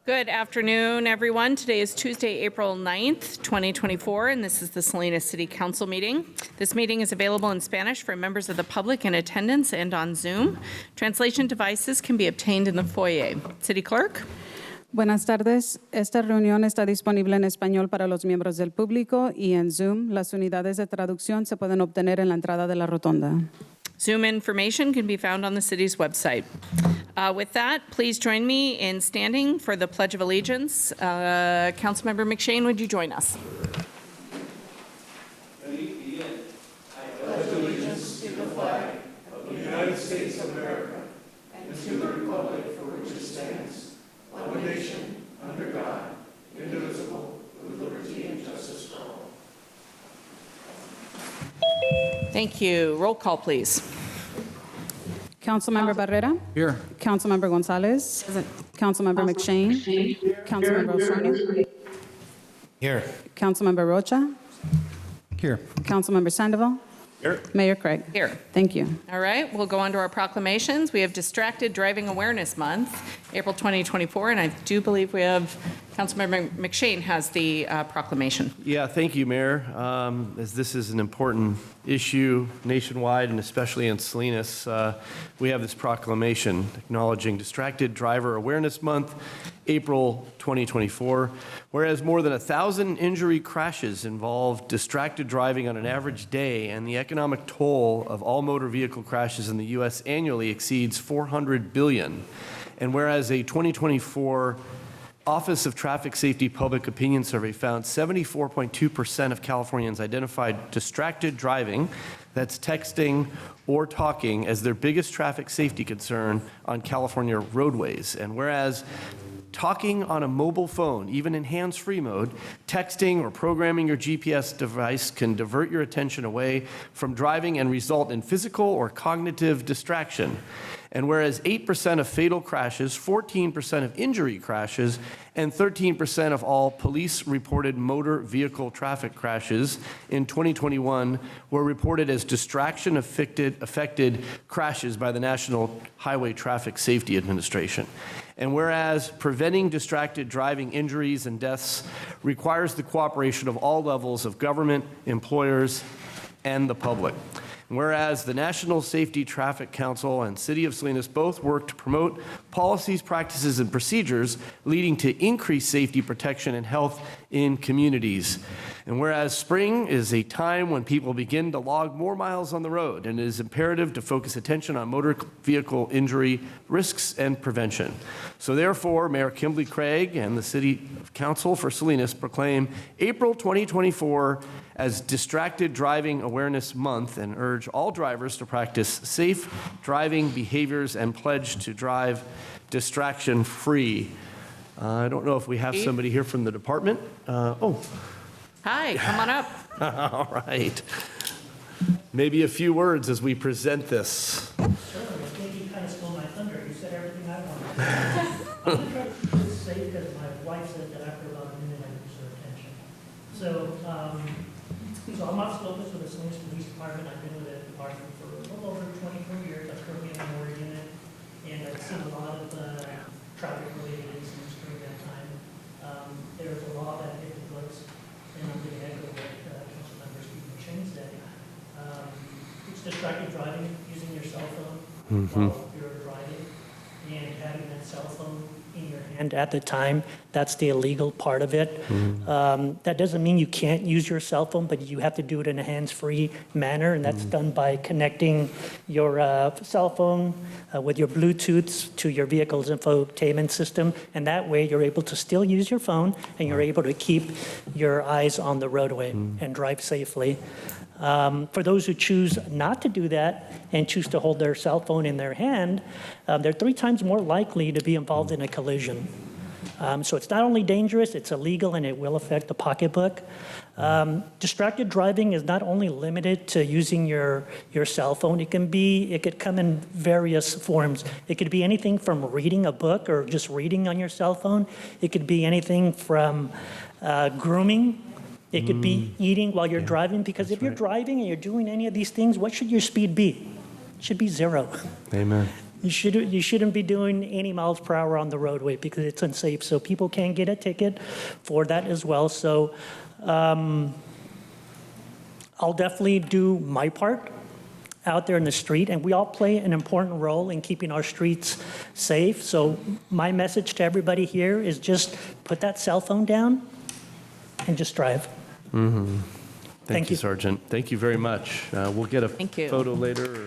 Good afternoon, everyone. Today is Tuesday, April 9th, 2024, and this is the Salinas City Council meeting. This meeting is available in Spanish for members of the public in attendance and on Zoom. Translation devices can be obtained in the foyer. City Clerk? Buenas tardes. Esta reunión está disponible en español para los miembros del público y en Zoom. Las unidades de traducción se pueden obtener en la entrada de la rotonda. Zoom information can be found on the city's website. With that, please join me in standing for the Pledge of Allegiance. Councilmember McShane, would you join us? I pledge allegiance to the flag of the United States of America and to the republic for which it stands, one nation, under God, indivisible, with liberty and justice for all. Thank you. Roll call, please. Councilmember Barrera? Here. Councilmember Gonzalez? Councilmember McShane? Councilmember Osorio? Here. Councilmember Rocha? Here. Councilmember Sandoval? Here. Mayor Craig? Here. Thank you. All right, we'll go on to our proclamations. We have Distracted Driving Awareness Month, April 2024, and I do believe we have Councilmember McShane has the proclamation. Yeah, thank you, Mayor. As this is an important issue nationwide and especially in Salinas, we have this proclamation acknowledging Distracted Driver Awareness Month, April 2024. Whereas more than 1,000 injury crashes involve distracted driving on an average day, and the economic toll of all motor vehicle crashes in the U.S. annually exceeds $400 billion. And whereas a 2024 Office of Traffic Safety Public Opinion Survey found 74.2% of Californians identified distracted driving, that's texting or talking, as their biggest traffic safety concern on California roadways. And whereas talking on a mobile phone, even in hands-free mode, texting or programming your GPS device can divert your attention away from driving and result in physical or cognitive distraction. And whereas 8% of fatal crashes, 14% of injury crashes, and 13% of all police-reported motor vehicle traffic crashes in 2021 were reported as distraction-affected crashes by the National Highway Traffic Safety Administration. And whereas preventing distracted driving injuries and deaths requires the cooperation of all levels of government, employers, and the public. Whereas the National Safety Traffic Council and City of Salinas both work to promote policies, practices, and procedures leading to increased safety, protection, and health in communities. And whereas spring is a time when people begin to log more miles on the road, and it is imperative to focus attention on motor vehicle injury risks and prevention. So therefore, Mayor Kimberly Craig and the City Council for Salinas proclaim April 2024 as Distracted Driving Awareness Month and urge all drivers to practice safe driving behaviors and pledge to drive distraction-free. I don't know if we have somebody here from the department. Hi, come on up. All right. Maybe a few words as we present this. Sure, I think you kind of stole my thunder. You said everything I wanted. I'm going to try to keep this safe because my wife said that after about a minute I lose her attention. So I'm Officer Lopez with the Salinas Police Department. I've been with the department for a little over 24 years. I'm currently in the Motor Unit, and I've seen a lot of traffic-related incidents during that time. There's a law that hit the books, and I'm going to echo what Councilmember Stephen McShane said. It's distracted driving, using your cell phone while you're driving, and having that cell phone in your hand at the time. That's the illegal part of it. That doesn't mean you can't use your cell phone, but you have to do it in a hands-free manner, and that's done by connecting your cell phone with your Bluetooth to your vehicle's infotainment system, and that way you're able to still use your phone, and you're able to keep your eyes on the roadway and drive safely. For those who choose not to do that and choose to hold their cell phone in their hand, they're 3 times more likely to be involved in a collision. So it's not only dangerous, it's illegal, and it will affect the pocketbook. Distracted driving is not only limited to using your cell phone. It could come in various forms. It could be anything from reading a book or just reading on your cell phone. It could be anything from grooming. It could be eating while you're driving, because if you're driving and you're doing any of these things, what should your speed be? It should be 0. Amen. You shouldn't be doing 80 miles per hour on the roadway because it's unsafe. So people can get a ticket for that as well. So I'll definitely do my part out there in the street, and we all play an important role in keeping our streets safe. So my message to everybody here is just put that cell phone down and just drive. Thank you, Sergeant. Thank you very much. We'll get a Thank you. photo later.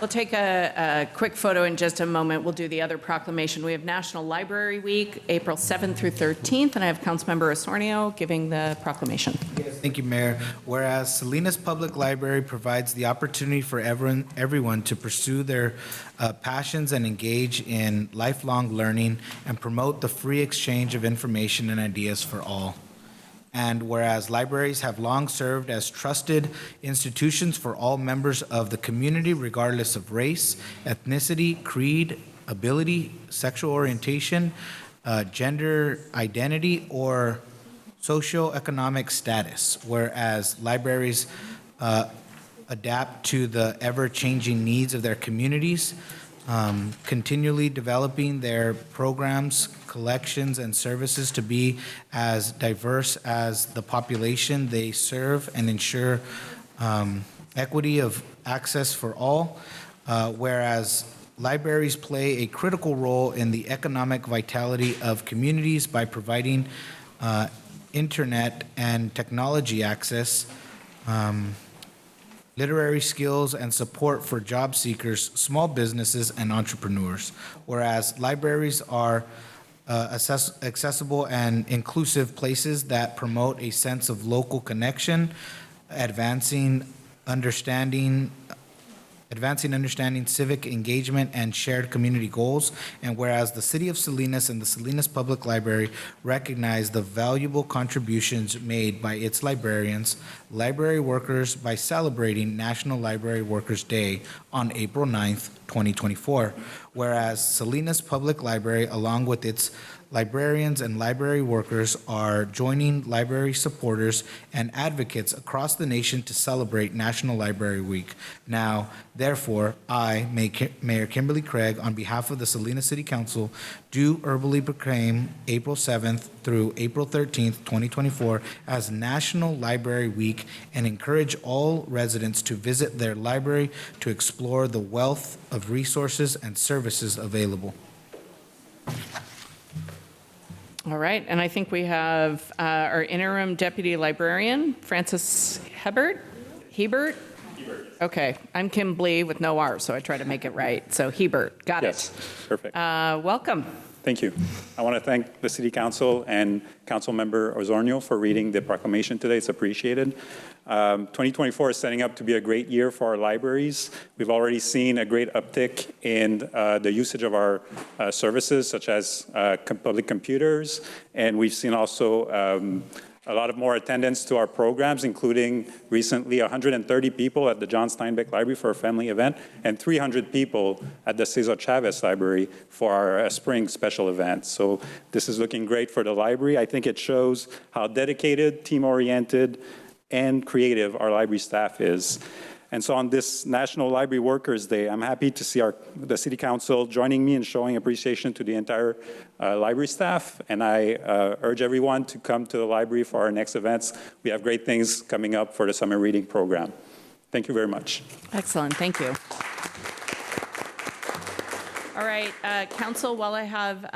We'll take a quick photo in just a moment. We'll do the other proclamation. We have National Library Week, April 7th through 13th, and I have Councilmember Osornio giving the proclamation. Thank you, Mayor. Whereas Salinas Public Library provides the opportunity for everyone to pursue their passions and engage in lifelong learning and promote the free exchange of information and ideas for all. And whereas libraries have long served as trusted institutions for all members of the community, regardless of race, ethnicity, creed, ability, sexual orientation, gender identity, or socioeconomic status, whereas libraries adapt to the ever-changing needs of their communities, continually developing their programs, collections, and services to be as diverse as the population they serve and ensure equity of access for all, whereas libraries play a critical role in the economic vitality of communities by providing internet and technology access, literary skills, and support for job seekers, small businesses, and entrepreneurs. Whereas libraries are accessible and inclusive places that promote a sense of local connection, advancing understanding, civic engagement, and shared community goals. And whereas the City of Salinas and the Salinas Public Library recognize the valuable contributions made by its librarians, library workers, by celebrating National Library Workers' Day on April 9th, 2024. Whereas Salinas Public Library, along with its librarians and library workers, are joining library supporters and advocates across the nation to celebrate National Library Week. Now, therefore, I, Mayor Kimberly Craig, on behalf of the Salinas City Council, do verbally proclaim April 7th through April 13th, 2024 as National Library Week and encourage all residents to visit their library to explore the wealth of resources and services available. All right, and I think we have our interim deputy librarian, Francis Hebert? Hebert? Okay, I'm Kim Blee with no R, so I try to make it right. So Hebert, got Yes, perfect. it. Welcome. Thank you. I want to thank the City Council and Councilmember Osornio for reading the proclamation today. It's appreciated. 2024 is setting up to be a great year for our libraries. We've already seen a great uptick in the usage of our services, such as public computers, and we've seen also a lot of more attendance to our programs, including recently 130 people at the John Steinbeck Library for a family event and 300 people at the Cesar Chavez Library for our spring special event. So this is looking great for the library. I think it shows how dedicated, team-oriented, and creative our library staff is. And so on this National Library Workers' Day, I'm happy to see the City Council joining me in showing appreciation to the entire library staff. And I urge everyone to come to the library for our next events. We have great things coming up for the summer reading program. Thank you very much. Excellent, thank you. All right, Council, while I have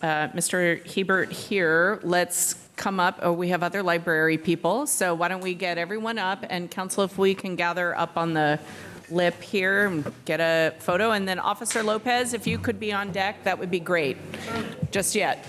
Mr. Hebert here, let's come up. Oh, we have other library people, so why don't we get everyone up, and Council, if we can gather up on the lip here and get a photo, and then Officer Lopez, if you could be on deck, that would be great. Just yet.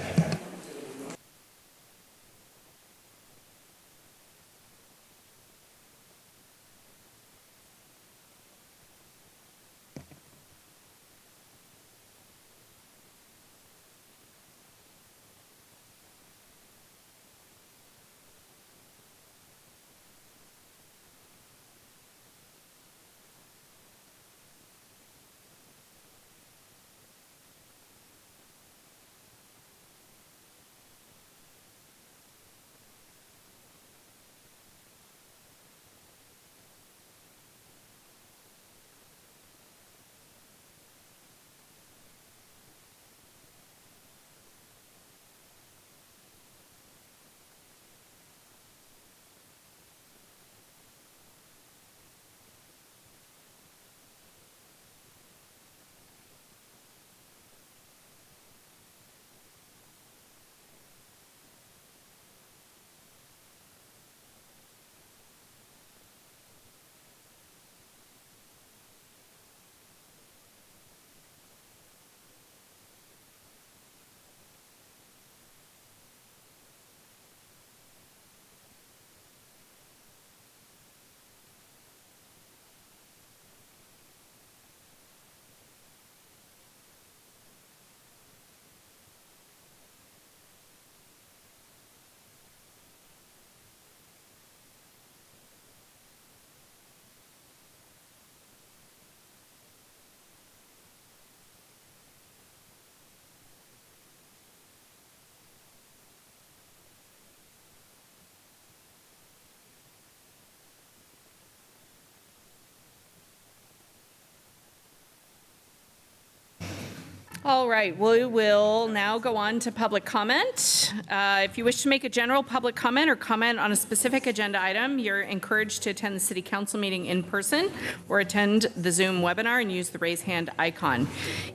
All right, we will now go on to public comment. If you wish to make a general public comment or comment on a specific agenda item, you're encouraged to attend the City Council meeting in person or attend the Zoom webinar and use the raise hand icon.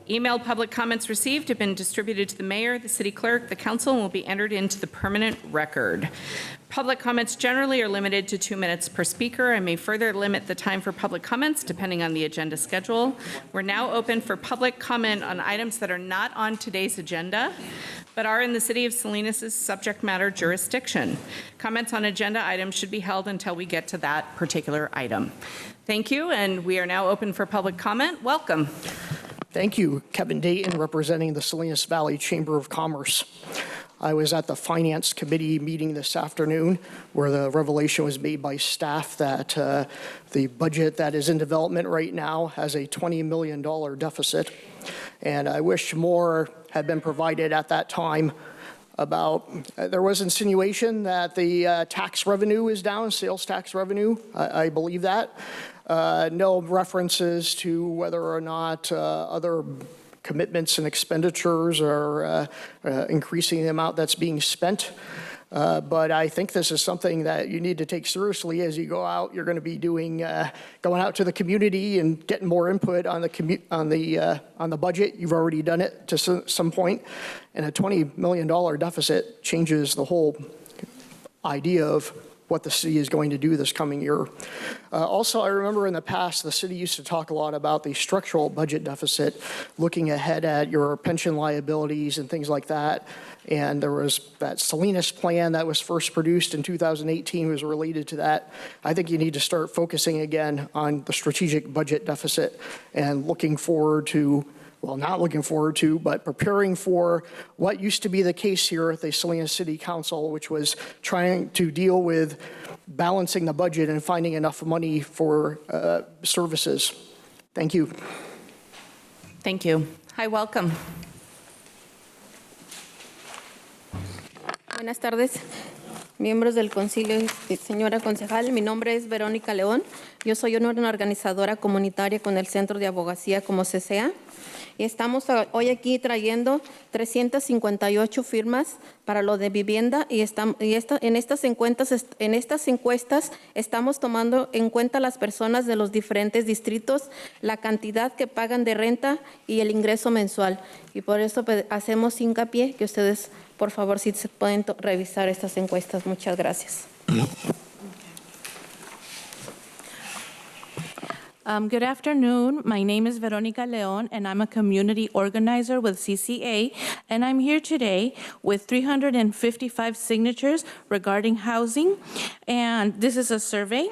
Emailed public comments received have been distributed to the mayor, the city clerk, the council, and will be entered into the permanent record. Public comments generally are limited to 2 minutes per speaker. I may further limit the time for public comments depending on the agenda schedule. We're now open for public comment on items that are not on today's agenda, but are in the City of Salinas' subject matter jurisdiction. Comments on agenda items should be held until we get to that particular item. Thank you, and we are now open for public comment. Welcome. Thank you, Kevin Dayton, representing the Salinas Valley Chamber of Commerce. I was at the Finance Committee meeting this afternoon where the revelation was made by staff that the budget that is in development right now has a $20 million deficit. And I wish more had been provided at that time about, there was insinuation that the tax revenue is down, sales tax revenue. I believe that. No references to whether or not other commitments and expenditures are increasing the amount that's being spent. But I think this is something that you need to take seriously as you go out. You're going to be doing, going out to the community and getting more input on the budget. You've already done it to some point, and a $20 million deficit changes the whole idea of what the city is going to do this coming year. Also, I remember in the past, the city used to talk a lot about the structural budget deficit, looking ahead at your pension liabilities and things like that. And there was that Salinas plan that was first produced in 2018 was related to that. I think you need to start focusing again on the strategic budget deficit and looking forward to, well, not looking forward to, but preparing for what used to be the case here at the Salinas City Council, which was trying to deal with balancing the budget and finding enough money for services. Thank you. Thank you. Hi, welcome. Buenas tardes, miembros del concilio y señora concejal. Mi nombre es Verónica León. Yo soy una organizadora comunitaria con el Centro de Abogacía como CCA. Y estamos hoy aquí trayendo 358 firmas para lo de vivienda y en estas encuestas estamos tomando en cuenta las personas de los diferentes distritos, la cantidad que pagan de renta y el ingreso mensual. Y por eso hacemos hincapié que ustedes, por favor, si se pueden revisar estas encuestas. Muchas gracias. Good afternoon. My name is Veronica Leon, and I'm a community organizer with CCA, and I'm here today with 355 signatures regarding housing, and this is a survey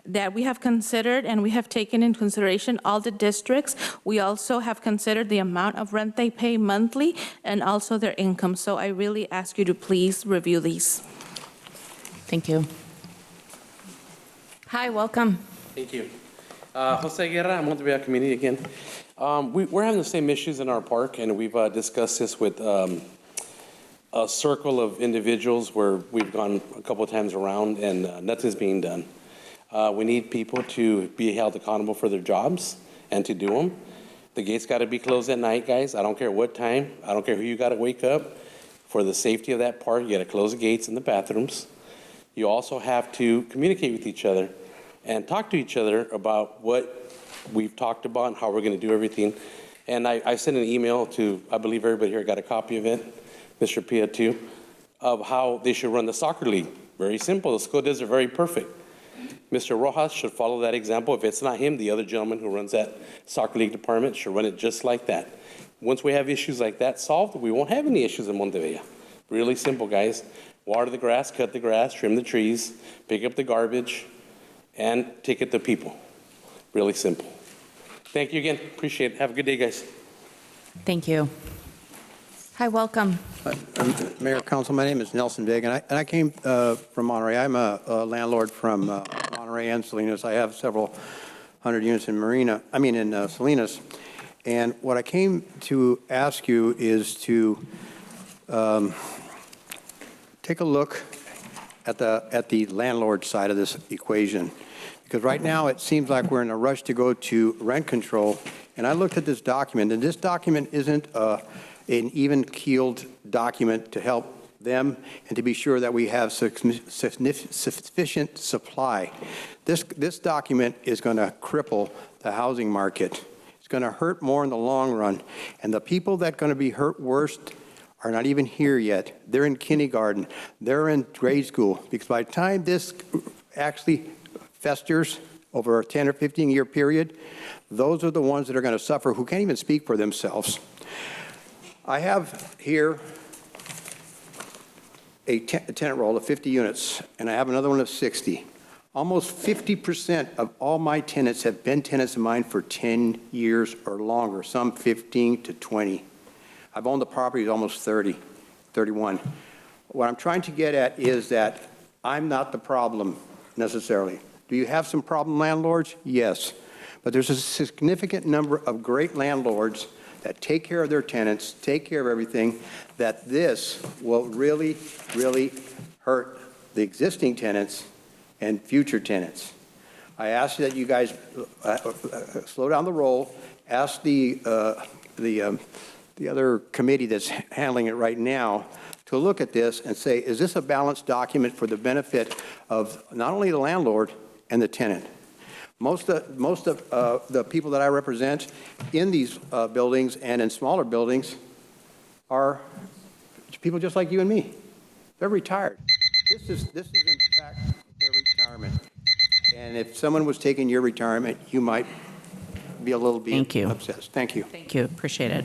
that we have considered, and we have taken into consideration all the districts. We also have considered the amount of rent they pay monthly and also their income, so I really ask you to please review these. Thank you. Hi, welcome. Thank you. Jose Guerra, Montevilla Community again. We're having the same issues in our park, and we've discussed this with a circle of individuals where we've gone a couple of times around and nothing's being done. We need people to be held accountable for their jobs and to do them. The gates got to be closed at night, guys. I don't care what time. I don't care who you got to wake up. For the safety of that park, you got to close the gates and the bathrooms. You also have to communicate with each other and talk to each other about what we've talked about and how we're going to do everything. And I sent an email to, I believe everybody here got a copy of it, Mr. Pia too, of how they should run the soccer league. Very simple. The school does it very perfect. Mr. Rojas should follow that example. If it's not him, the other gentleman who runs that soccer league department should run it just like that. Once we have issues like that solved, we won't have any issues in Montevilla. Really simple, guys. Water the grass, cut the grass, trim the trees, pick up the garbage, and ticket the people. Really simple. Thank you again. Appreciate it. Have a good day, guys. Thank you. Hi, welcome. Mayor, Council, my name is Nelson Vig, and I came from Monterey. I'm a landlord from Monterey and Salinas. I have several hundred units in in Salinas. And what I came to ask you is to take a look at the landlord side of this equation. Because right now it seems like we're in a rush to go to rent control And I looked at this document, and this document isn't an even-keeled document to help them and to be sure that we have sufficient supply. This document is going to cripple the housing market. It's going to hurt more in the long run. And the people that are going to be hurt worst are not even here yet. They're in kindergarten. They're in grade school. Because by the time this actually festers over a 10 or 15-year period, those are the ones that are going to suffer who can't even speak for themselves. I have here a tenant roll of 50 units, and I have another one of 60. Almost 50% of all my tenants have been tenants of mine for 10 years or longer, some 15 to 20. I've owned the property almost 30, 31. What I'm trying to get at is that I'm not the problem necessarily. Do you have some problem landlords? Yes. But there's a significant number of great landlords that take care of their tenants, take care of everything, that this will really, really hurt the existing tenants and future tenants. I ask that you guys slow down the roll, ask the other committee that's handling it right now to look at this and say, is this a balanced document for the benefit of not only the landlord and the tenant? Most of the people that I represent in these buildings and in smaller buildings are people just like you and me. They're retired. This is in fact their retirement. And if someone was taking your retirement, you might be a little bit upset. Thank you. Thank you. Appreciate it.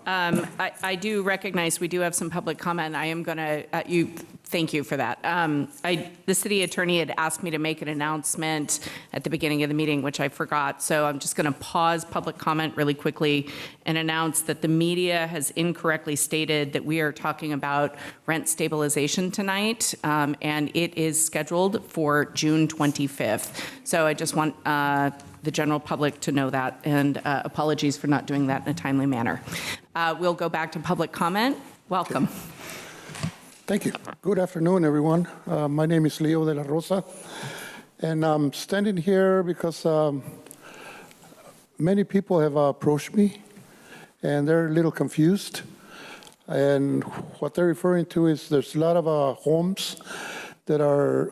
I do recognize we do have some public comment. I am going to, thank you for that. The city attorney had asked me to make an announcement at the beginning of the meeting, which I forgot. So I'm just going to pause public comment really quickly and announce that the media has incorrectly stated that we are talking about rent stabilization tonight, and it is scheduled for June 25th. So I just want the general public to know that, and apologies for not doing that in a timely manner. We'll go back to public comment. Welcome. Thank you. Good afternoon, everyone. My name is Leo de la Rosa, and I'm standing here because many people have approached me, and they're a little confused. And what they're referring to is there's a lot of homes that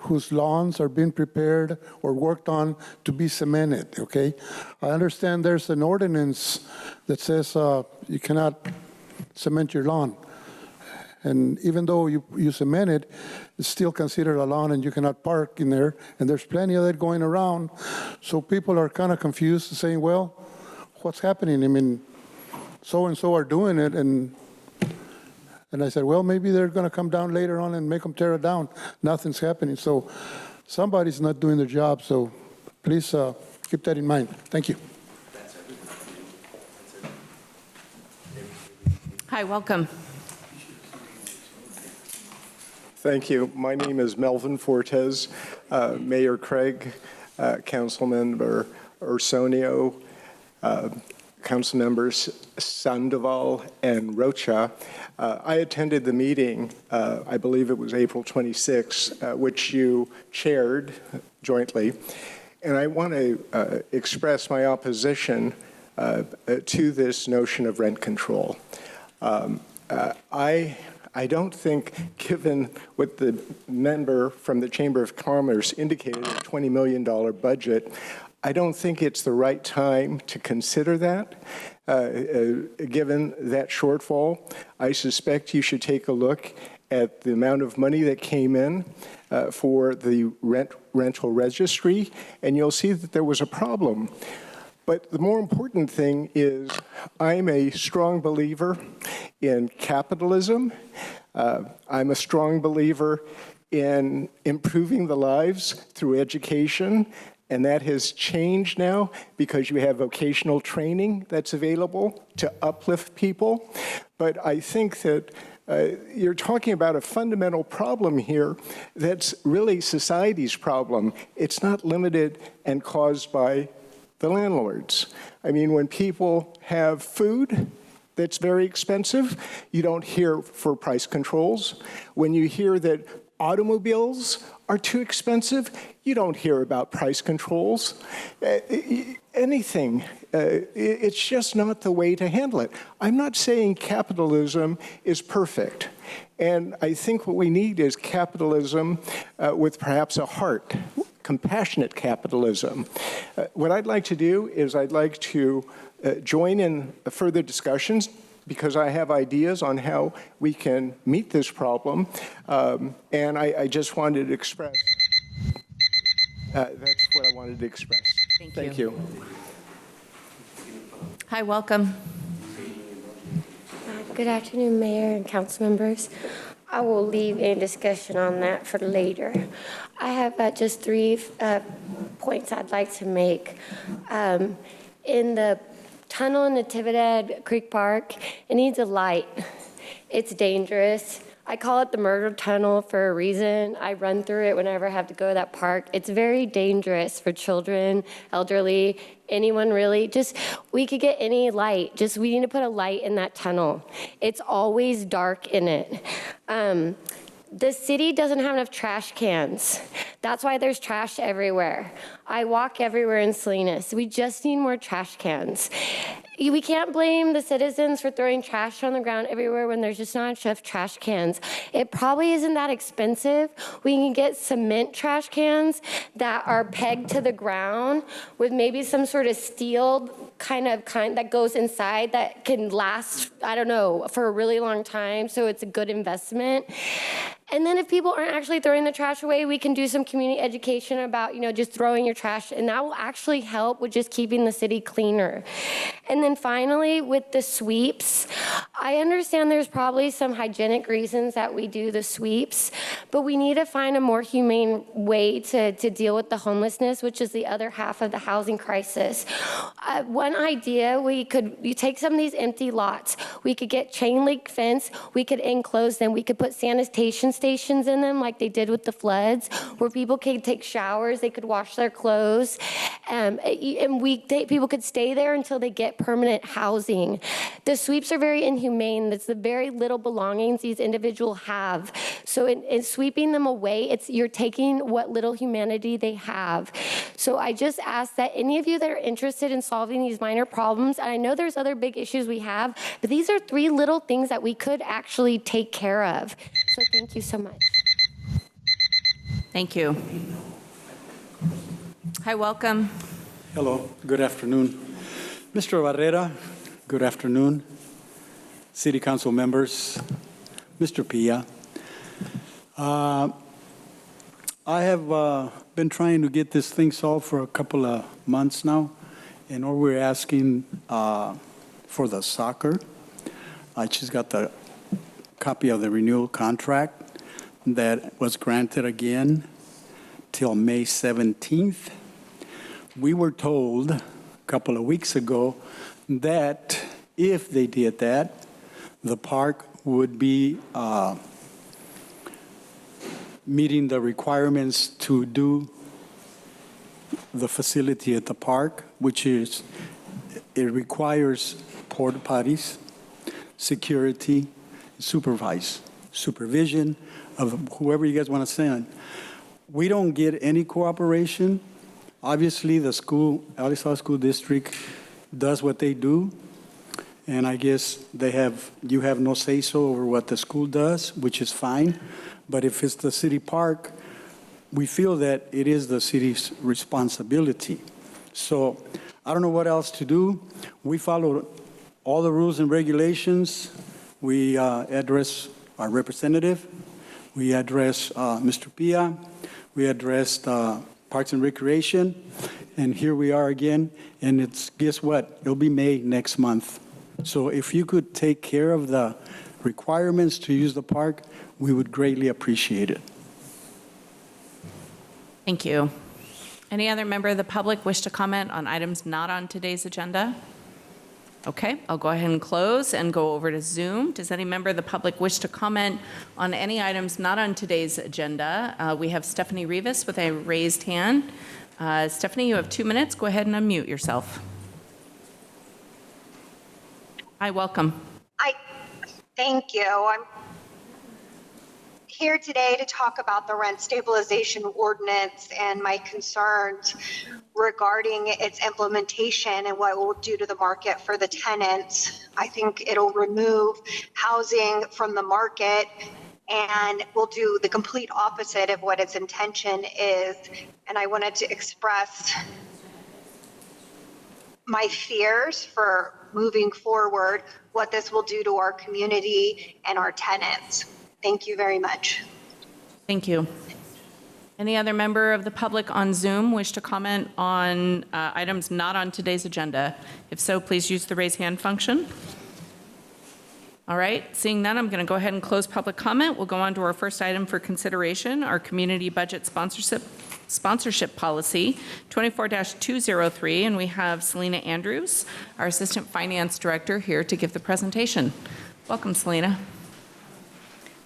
whose lawns are being prepared or worked on to be cemented, okay? I understand there's an ordinance that says you cannot cement your lawn. And even though you cement it, it's still considered a lawn and you cannot park in there, and there's plenty of that going around. So people are kind of confused, saying, well, what's happening? I mean, so-and-so are doing it, and I said, well, maybe they're going to come down later on and make them tear it down. Nothing's happening. So somebody's not doing their job. So please keep that in mind. Thank you. Hi, welcome. Thank you. My name is Melvin Fortes. Mayor Craig, Councilmember Orsonio, Council members Sandoval and Rocha. I attended the meeting, I believe it was April 26, which you chaired jointly, and I want to express my opposition to this notion of rent control. I don't think, given what the member from the Chamber of Commerce indicated, a $20 million budget, I don't think it's the right time to consider that. Given that shortfall, I suspect you should take a look at the amount of money that came in for the rental registry, and you'll see that there was a problem. But the more important thing is I'm a strong believer in capitalism. I'm a strong believer in improving the lives through education. And that has changed now because you have vocational training that's available to uplift people. But I think that you're talking about a fundamental problem here that's really society's problem. It's not limited and caused by the landlords. I mean, when people have food that's very expensive, you don't hear for price controls. When you hear that automobiles are too expensive, You don't hear about price controls, anything. It's just not the way to handle it. I'm not saying capitalism is perfect. And I think what we need is capitalism with perhaps a heart, compassionate capitalism. What I'd like to do is I'd like to join in further discussions because I have ideas on how we can meet this problem. And I just wanted to express, that's what I wanted to express. Thank you. Hi, welcome. Good afternoon, Mayor and council members. I will leave any discussion on that for later. I have just 3 points I'd like to make. In the tunnel in Natividad Creek Park, it needs a light. It's dangerous. I call it the murder tunnel for a reason. I run through it whenever I have to go to that park. It's very dangerous for children, elderly, anyone really. Just, we could get any light. Just, we need to put a light in that tunnel. It's always dark in it. The city doesn't have enough trash cans. That's why there's trash everywhere. I walk everywhere in Salinas. We just need more trash cans. We can't blame the citizens for throwing trash on the ground everywhere when there's just not enough trash cans. It probably isn't that expensive. We can get cement trash cans that are pegged to the ground with maybe some sort of steel kind that goes inside that can last, I don't know, for a really long time, so it's a good investment. And then if people aren't actually throwing the trash away, we can do some community education about, just throwing your trash, and that will actually help with just keeping the city cleaner. And then finally, with the sweeps, I understand there's probably some hygienic reasons that we do the sweeps, but we need to find a more humane way to deal with the homelessness, which is the other half of the housing crisis. One idea, you take some of these empty lots, we could get chain link fence, we could enclose them, we could put sanitation stations in them like they did with the floods, where people could take showers, they could wash their clothes, and people could stay there until they get permanent housing. The sweeps are very inhumane. It's the very little belongings these individuals have. So in sweeping them away, you're taking what little humanity they have. So I just ask that any of you that are interested in solving these minor problems, and I know there's other big issues we have, but these are 3 little things that we could actually take care of. So thank you so much. Thank you. Hi, welcome. Hello, good afternoon. Mr. Barrera, good afternoon. City Council members, Mr. Pia. I have been trying to get this thing solved for a couple of months now, and all we're asking for the soccer. I just got the copy of the renewal contract that was granted again till May 17th. We were told a couple of weeks ago that if they did that, the park would be meeting the requirements to do the facility at the park, which is, it requires porta potties, security, supervision of whoever you guys want to send. We don't get any cooperation. Obviously, the school, Alisal School District, does what they do, and I guess you have no say-so over what the school does, which is fine. But if it's the city park, we feel that it is the city's responsibility. So I don't know what else to do. We follow all the rules and regulations. We address our representative. We address Mr. Pia. We addressed Parks and Recreation. And here we are again. And guess what? It'll be May next month. So if you could take care of the requirements to use the park, we would greatly appreciate it. Thank you. Any other member of the public wish to comment on items not on today's agenda? Okay, I'll go ahead and close and go over to Zoom. Does any member of the public wish to comment on any items not on today's agenda? We have Stephanie Rivas with a raised hand. Stephanie, you have 2 minutes. Go ahead and unmute yourself. Hi, welcome. Thank you. here today to talk about the rent stabilization ordinance and my concerns regarding its implementation and what it will do to the market for the tenants. I think it'll remove housing from the market and will do the complete opposite of what its intention is. And I wanted to express my fears for moving forward, what this will do to our community and our tenants. Thank you very much. Thank you. Any other member of the public on Zoom wish to comment on items not on today's agenda? If so, please use the raise hand function. All right, seeing none, I'm going to go ahead and close public comment. We'll go on to our first item for consideration, our community budget sponsorship policy 24-203, and we have Selena Andrews, our Assistant Finance Director, here to give the presentation. Welcome, Selena.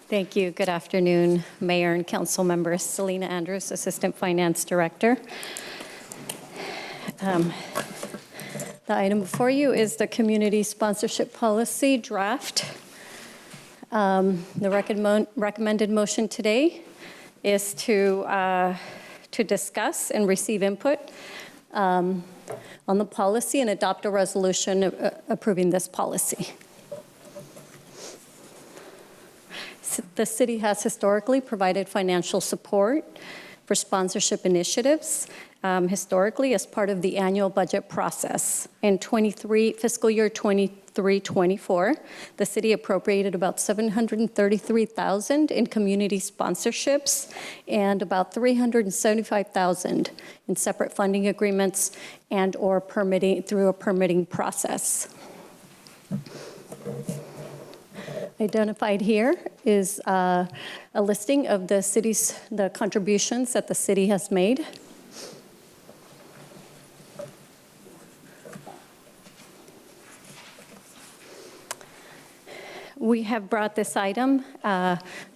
Thank you. Good afternoon, Mayor and Council members. Selena Andrews, Assistant Finance Director. The item before you is the community sponsorship policy draft. The recommended motion today is to discuss and receive input on the policy and adopt a resolution approving this policy. The city has historically provided financial support for sponsorship initiatives, historically as part of the annual budget process. In fiscal year 23-24, the city appropriated about $733,000 in community sponsorships and about $375,000 in separate funding agreements and or permitting through a permitting process. Identified here is a listing of the contributions that the city has made. We have brought this item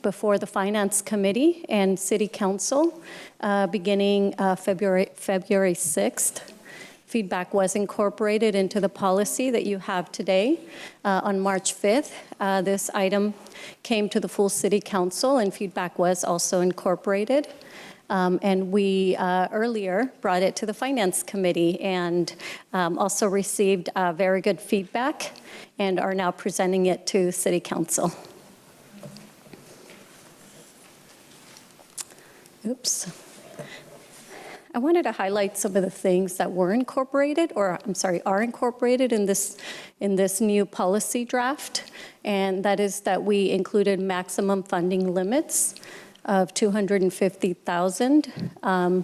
before the Finance Committee and City Council beginning February 6th. Feedback was incorporated into the policy that you have today. On March 5th, this item came to the full City Council and feedback was also incorporated. And we earlier brought it to the Finance Committee and also received very good feedback and are now presenting it to City Council. Oops. I wanted to highlight some of the things that were incorporated, or I'm sorry, are incorporated in this new policy draft, and that is that we included maximum funding limits of $250,000 on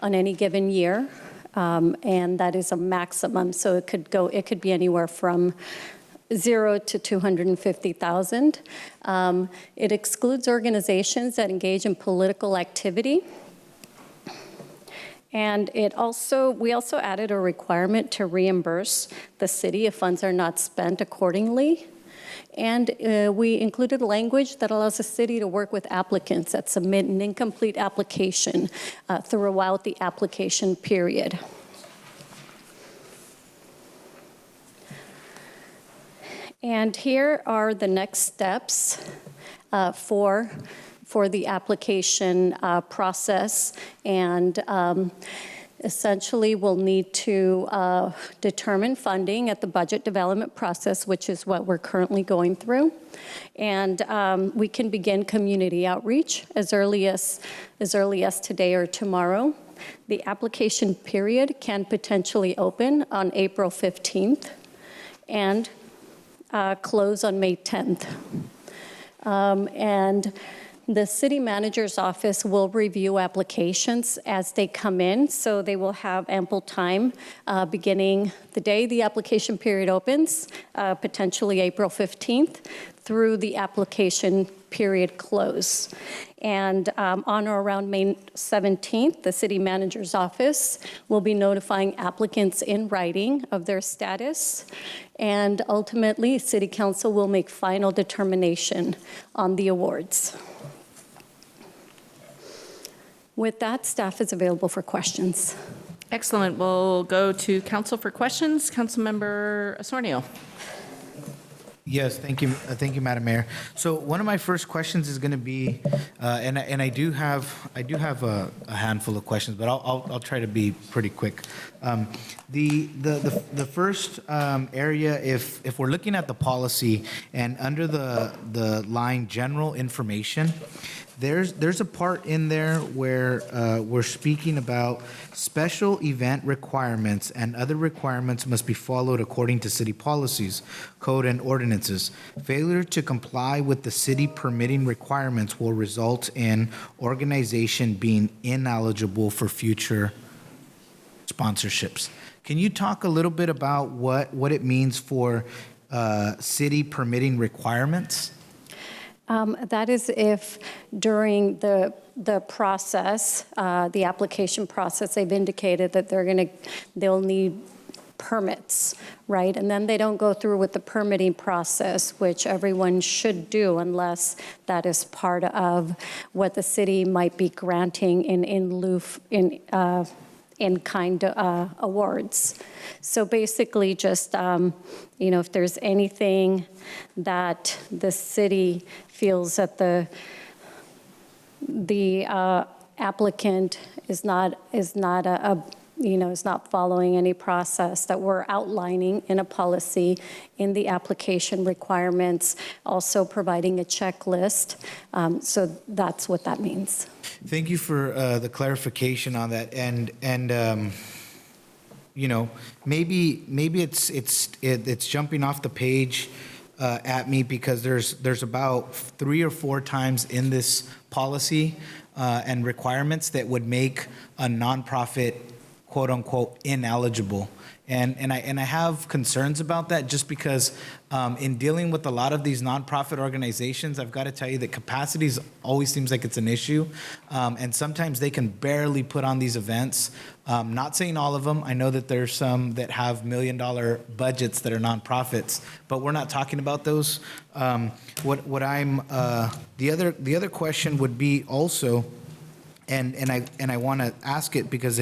any given year, and that is a maximum. So it could be anywhere from 0 to 250,000. It excludes organizations that engage in political activity. And we also added a requirement to reimburse the city if funds are not spent accordingly. And we included language that allows the city to work with applicants that submit an incomplete application throughout the application period. And here are the next steps for the application process, and essentially we'll need to determine funding at the budget development process, which is what we're currently going through. And we can begin community outreach as early as today or tomorrow. The application period can potentially open on April 15th and close on May 10th. And the city manager's office will review applications as they come in, so they will have ample time beginning the day the application period opens, potentially April 15th, through the application period close. And on or around May 17th, the city manager's office will be notifying applicants in writing of their status, and ultimately, City Council will make final determination on the awards. With that, staff is available for questions. Excellent. We'll go to council for questions. Councilmember Osornio. Yes, thank you, Madam Mayor. So one of my first questions is going to be, and I do have a handful of questions, but I'll try to be pretty quick. The first area, if we're looking at the policy and under the line general information, there's a part in there where we're speaking about special event requirements and other requirements must be followed according to city policies, code, and ordinances. Failure to comply with the city permitting requirements will result in organization being ineligible for future sponsorships. Can you talk a little bit about what it means for city permitting requirements? That is if during the process, the application process, they've indicated that they'll need permits, right? And then they don't go through with the permitting process, which everyone should do unless that is part of what the city might be granting in kind awards. So basically just, if there's anything that the city feels that the applicant is not following any process that we're outlining in a policy in the application requirements, also providing a checklist. So that's what that means. Thank you for the clarification on that, and maybe it's jumping off the page at me because there's about 3 or 4 times in this policy and requirements that would make a nonprofit quote unquote ineligible. And I have concerns about that just because in dealing with a lot of these nonprofit organizations, I've got to tell you that capacity always seems like it's an issue. And sometimes they can barely put on these events. Not saying all of them. I know that there's some that have $1 million budgets that are nonprofits, but we're not talking about those. The other question would be also, and I want to ask it because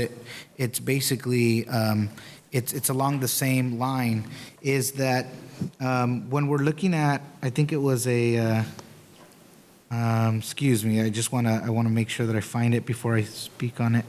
it's basically it's along the same line, is that when we're looking at, I think it was excuse me, I want to make sure that I find it before I speak on it.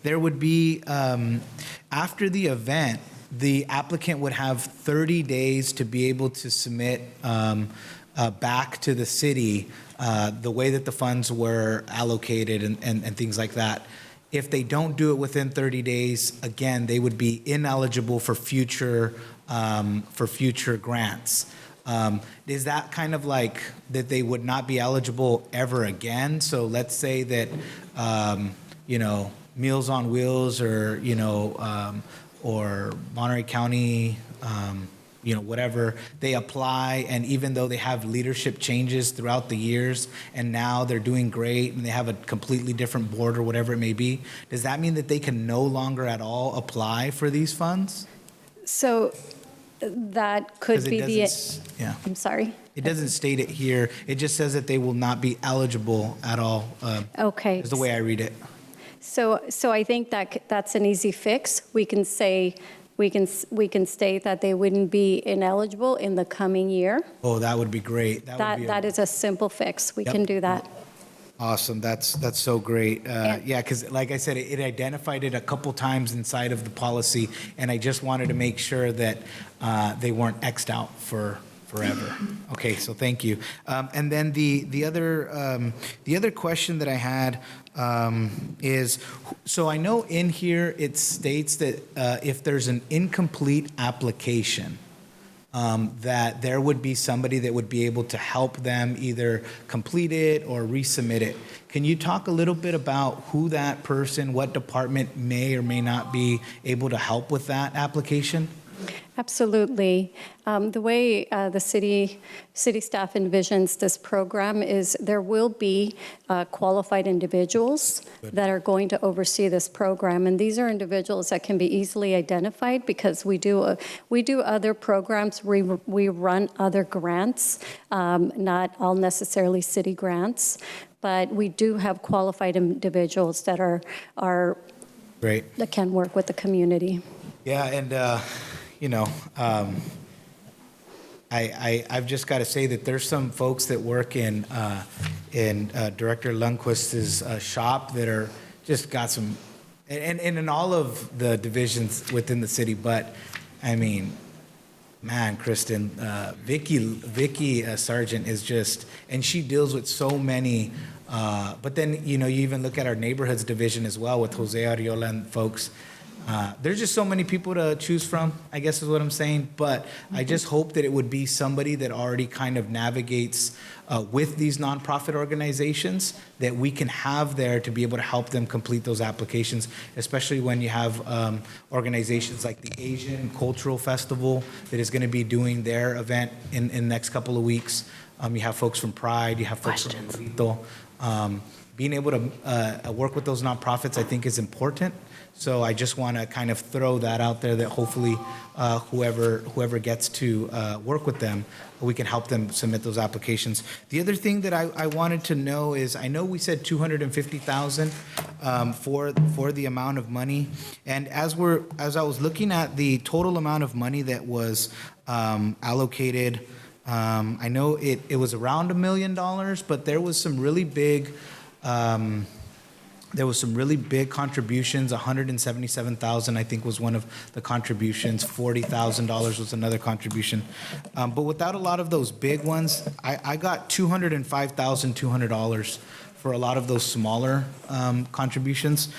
There would be, after the event, the applicant would have 30 days to be able to submit back to the city the way that the funds were allocated and things like that. If they don't do it within 30 days, again, they would be ineligible for future grants. Is that kind of like that they would not be eligible ever again? So let's say that, Meals on Wheels or Monterey County, whatever, they apply, and even though they have leadership changes throughout the years, and now they're doing great, and they have a completely different board or whatever it may be, does that mean that they can no longer at all apply for these funds? So that could be yeah. I'm sorry? It doesn't state it here. It just says that they will not be eligible at all. Okay. Is the way I read it. So I think that's an easy fix. We can say, we can state that they wouldn't be ineligible in the coming year. Oh, that would be great. That is a simple fix. We Yep. can do that. Awesome. That's so great. Yeah, because like I said, it identified it a couple times inside of the policy, and I just wanted to make sure that they weren't X'd out forever. Okay, so thank you. And then the other question that I had is, so I know in here it states that if there's an incomplete application, that there would be somebody that would be able to help them either complete it or resubmit it. Can you talk a little bit about who that person, what department may or may not be able to help with that application? Absolutely. The way the city staff envisions this program is there will be qualified individuals that are going to oversee this program, and these are individuals that can be easily identified because we do other programs. We run other grants, not all necessarily city grants, but we do have qualified individuals that are great, that can work with the community. Yeah, and I've just got to say that there's some folks that work in Director Lundquist's shop that are just got some, and in all of the divisions within the city. But I mean, man, Kristen, Vicky Sargent is just, and she deals with so many. But then you even look at our neighborhoods division as well with Jose Ariola and folks. There's just so many people to choose from, I guess is what I'm saying. But I just hope that it would be somebody that already kind of navigates with these nonprofit organizations that we can have there to be able to help them complete those applications, especially when you have organizations like the Asian Cultural Festival that is going to be doing their event in the next couple of weeks. You have folks from Pride, you have folks from Morito. Being able to work with those nonprofits, I think, is important. So I just want to kind of throw that out there that hopefully whoever gets to work with them, we can help them submit those applications. The other thing that I wanted to know is, I know we said $250,000 for the amount of money, and as I was looking at the total amount of money that was allocated, I know it was around $1 million, but there was some really big. There was some really big contributions. $177,000, I think, was one of the contributions. $40,000 was another contribution. But without a lot of those big ones, I got $205,200 for a lot of those smaller contributions.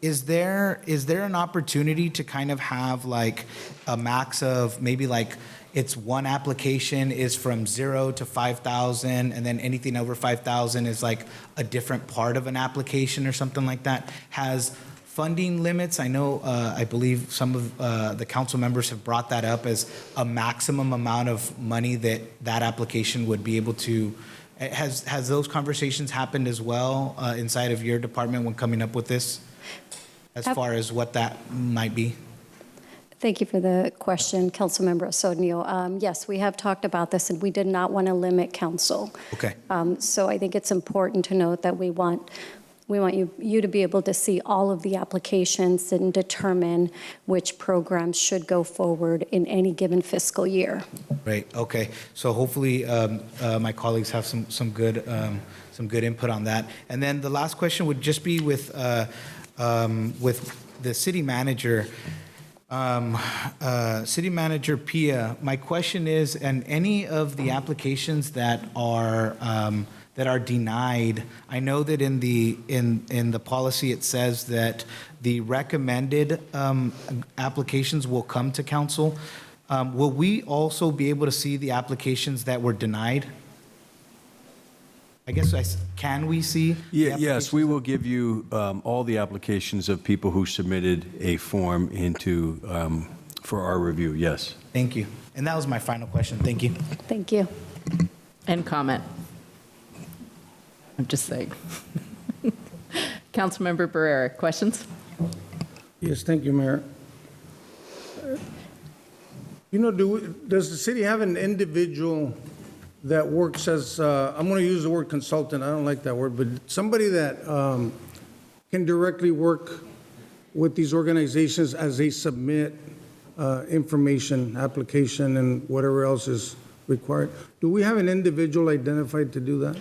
Is there an opportunity to kind of have like a max of maybe like, it's one application is from 0 to 5,000, and then anything over 5,000 is like a different part of an application or something like that? Has funding limits? I know, I believe some of the council members have brought that up as a maximum amount of money that application would be able to. Has those conversations happened as well inside of your department when coming up with this, as far as what that might be? Thank you for the question, Councilmember Osorio. Yes, we have talked about this, and we did not want to limit council. Okay. So I think it's important to note that we want you to be able to see all of the applications and determine which programs should go forward in any given fiscal year. Right. Okay. So hopefully my colleagues have some good input on that. And then the last question would just be with the city manager. City Manager Pia, my question is, and any of the applications that are denied, I know that in the policy it says that the recommended applications will come to council. Will we also be able to see the applications that were denied? I guess, can we see? Yes, we will give you all the applications of people who submitted a form for our review, yes. Thank you. And that was my final question. Thank you. Thank you. And comment. I'm just saying. Councilmember Barrera, questions? Yes, thank you, Mayor. Does the city have an individual that works as, I'm going to use the word consultant, I don't like that word, but somebody that can directly work with these organizations as they submit information, application, and whatever else is required? Do we have an individual identified to do that?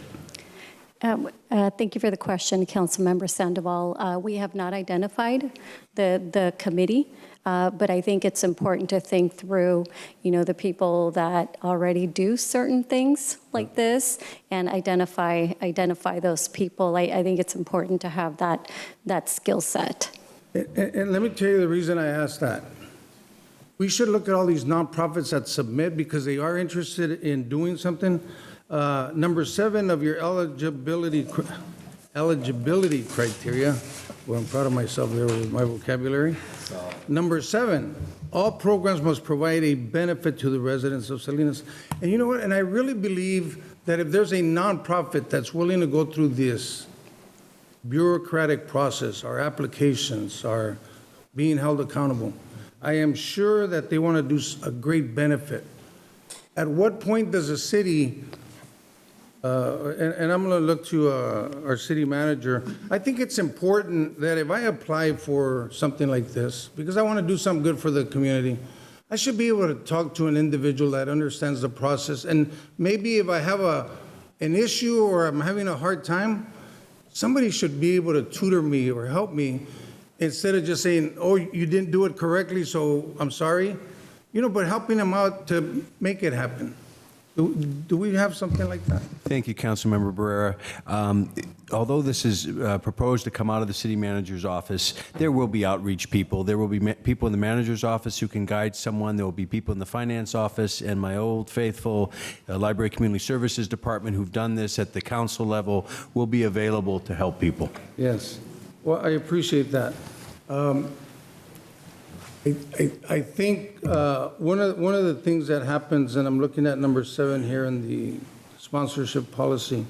Thank you for the question, Councilmember Sandoval. We have not identified the committee, but I think it's important to think through, the people that already do certain things like this and identify those people. I think it's important to have that skill set. And let me tell you the reason I asked that. We should look at all these nonprofits that submit because they are interested in doing something. Number 7 of your eligibility criteria, well, I'm proud of myself there with my vocabulary. Number 7, all programs must provide a benefit to the residents of Salinas. And you know what? And I really believe that if there's a nonprofit that's willing to go through this bureaucratic process, our applications are being held accountable, I am sure that they want to do a great benefit. At what point does a city, and I'm going to look to our city manager, I think it's important that if I apply for something like this, because I want to do something good for the community, I should be able to talk to an individual that understands the process. And maybe if I have an issue or I'm having a hard time, somebody should be able to tutor me or help me instead of just saying, oh, you didn't do it correctly, so I'm sorry. But helping them out to make it happen. Do we have something like that? Thank you, Councilmember Barrera. Although this is proposed to come out of the city manager's office, there will be outreach people. There will be people in the manager's office who can guide someone. There will be people in the finance office and my old faithful Library Community Services Department who've done this at the council level will be available to help people. Yes. Well, I appreciate that. I think one of the things that happens, and I'm looking at number 7 here in the sponsorship policy,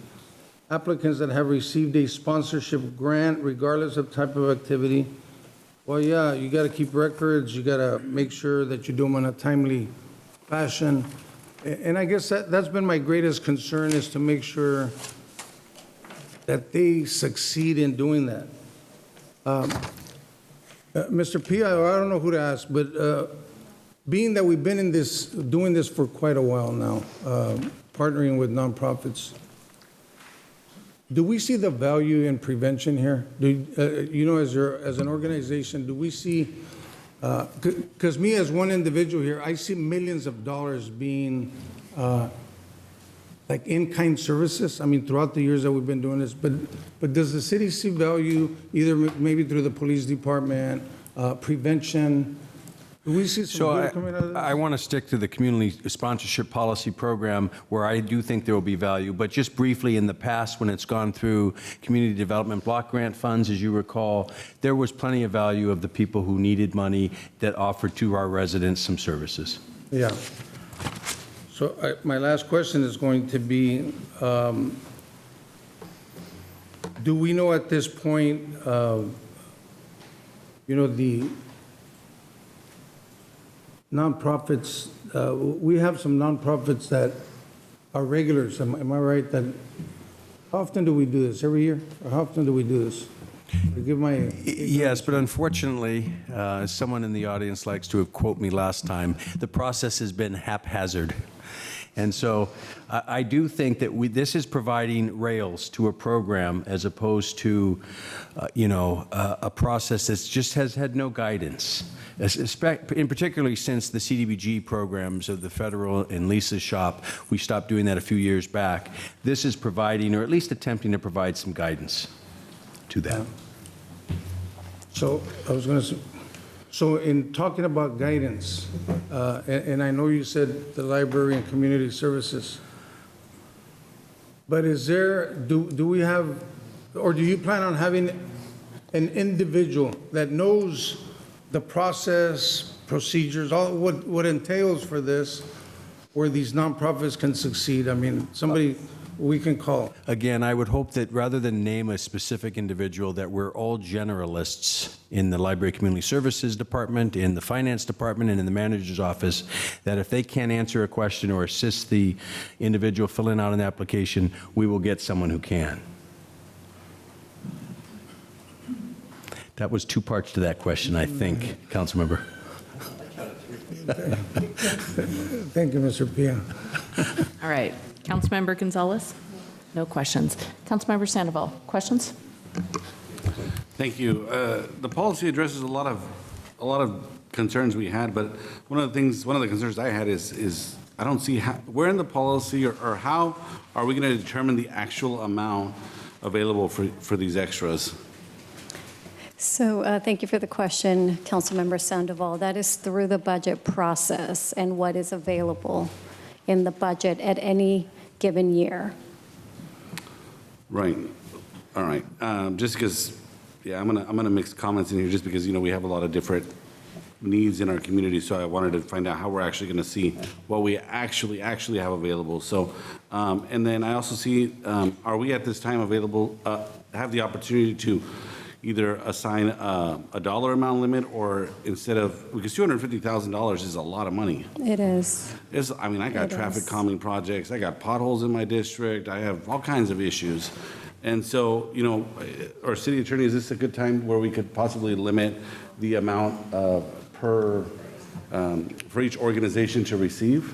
applicants that have received a sponsorship grant regardless of type of activity. Well, yeah, you got to keep records. You got to make sure that you do them in a timely fashion. And I guess that's been my greatest concern, is to make sure that they succeed in doing that. Mr. Pia, I don't know who to ask, but being that we've been doing this for quite a while now, partnering with nonprofits, do we see the value in prevention here? As an organization, do we see, because me as one individual here, I see millions of dollars being like in-kind services, I mean, throughout the years that we've been doing this, but does the city see value either maybe through the police department, prevention? Do we see some good coming out of this? I want to stick to the community sponsorship policy program where I do think there will be value, but just briefly, in the past when it's gone through community development block grant funds, as you recall, there was plenty of value of the people who needed money that offered to our residents some services. Yeah. So my last question is going to be, do we know at this point, the nonprofits, we have some nonprofits that are regulars, am I right? How often do we do this? Every year? Or how often do we do this? Yes, but unfortunately, as someone in the audience likes to quote me last time, the process has been haphazard. And so I do think that this is providing rails to a program as opposed to, a process that just has had no guidance, in particularly since the CDBG programs of the federal and Lisa's shop. We stopped doing that a few years back. This is providing, or at least attempting to provide, some guidance to that. So I was going to say, so in talking about guidance, and I know you said the library and community services, but do we have, or do you plan on having an individual that knows the process, procedures, all what entails for this, where these nonprofits can succeed? I mean, somebody we can call. Again, I would hope that rather than name a specific individual, that we're all generalists in the Library Community Services Department, in the Finance Department, and in the Manager's Office, that if they can't answer a question or assist the individual filling out an application, we will get someone who can. That was 2 parts to that question, I think, Councilmember. Thank you, Mr. Pia. All right. Councilmember Gonzalez? No questions. Councilmember Sandoval, questions? Thank you. The policy addresses a lot of concerns we had, but one of the concerns I had is I don't see where in the policy or how are we going to determine the actual amount available for these extras? So thank you for the question, Councilmember Sandoval. That is through the budget process and what is available in the budget at any given year. Right. All right. Just because, I'm gonna mix comments in here just because we have a lot of different needs in our community. So I wanted to find out how we're actually going to see what we actually have available. So, and then I also see, are we at this time available? Have the opportunity to either assign a dollar amount limit, or instead of, because $250,000 is a lot of money. It is. I got traffic calming projects, I got potholes in my district, I have all kinds of issues. And so, our city attorney, is this a good time where we could possibly limit the amount per for each organization to receive?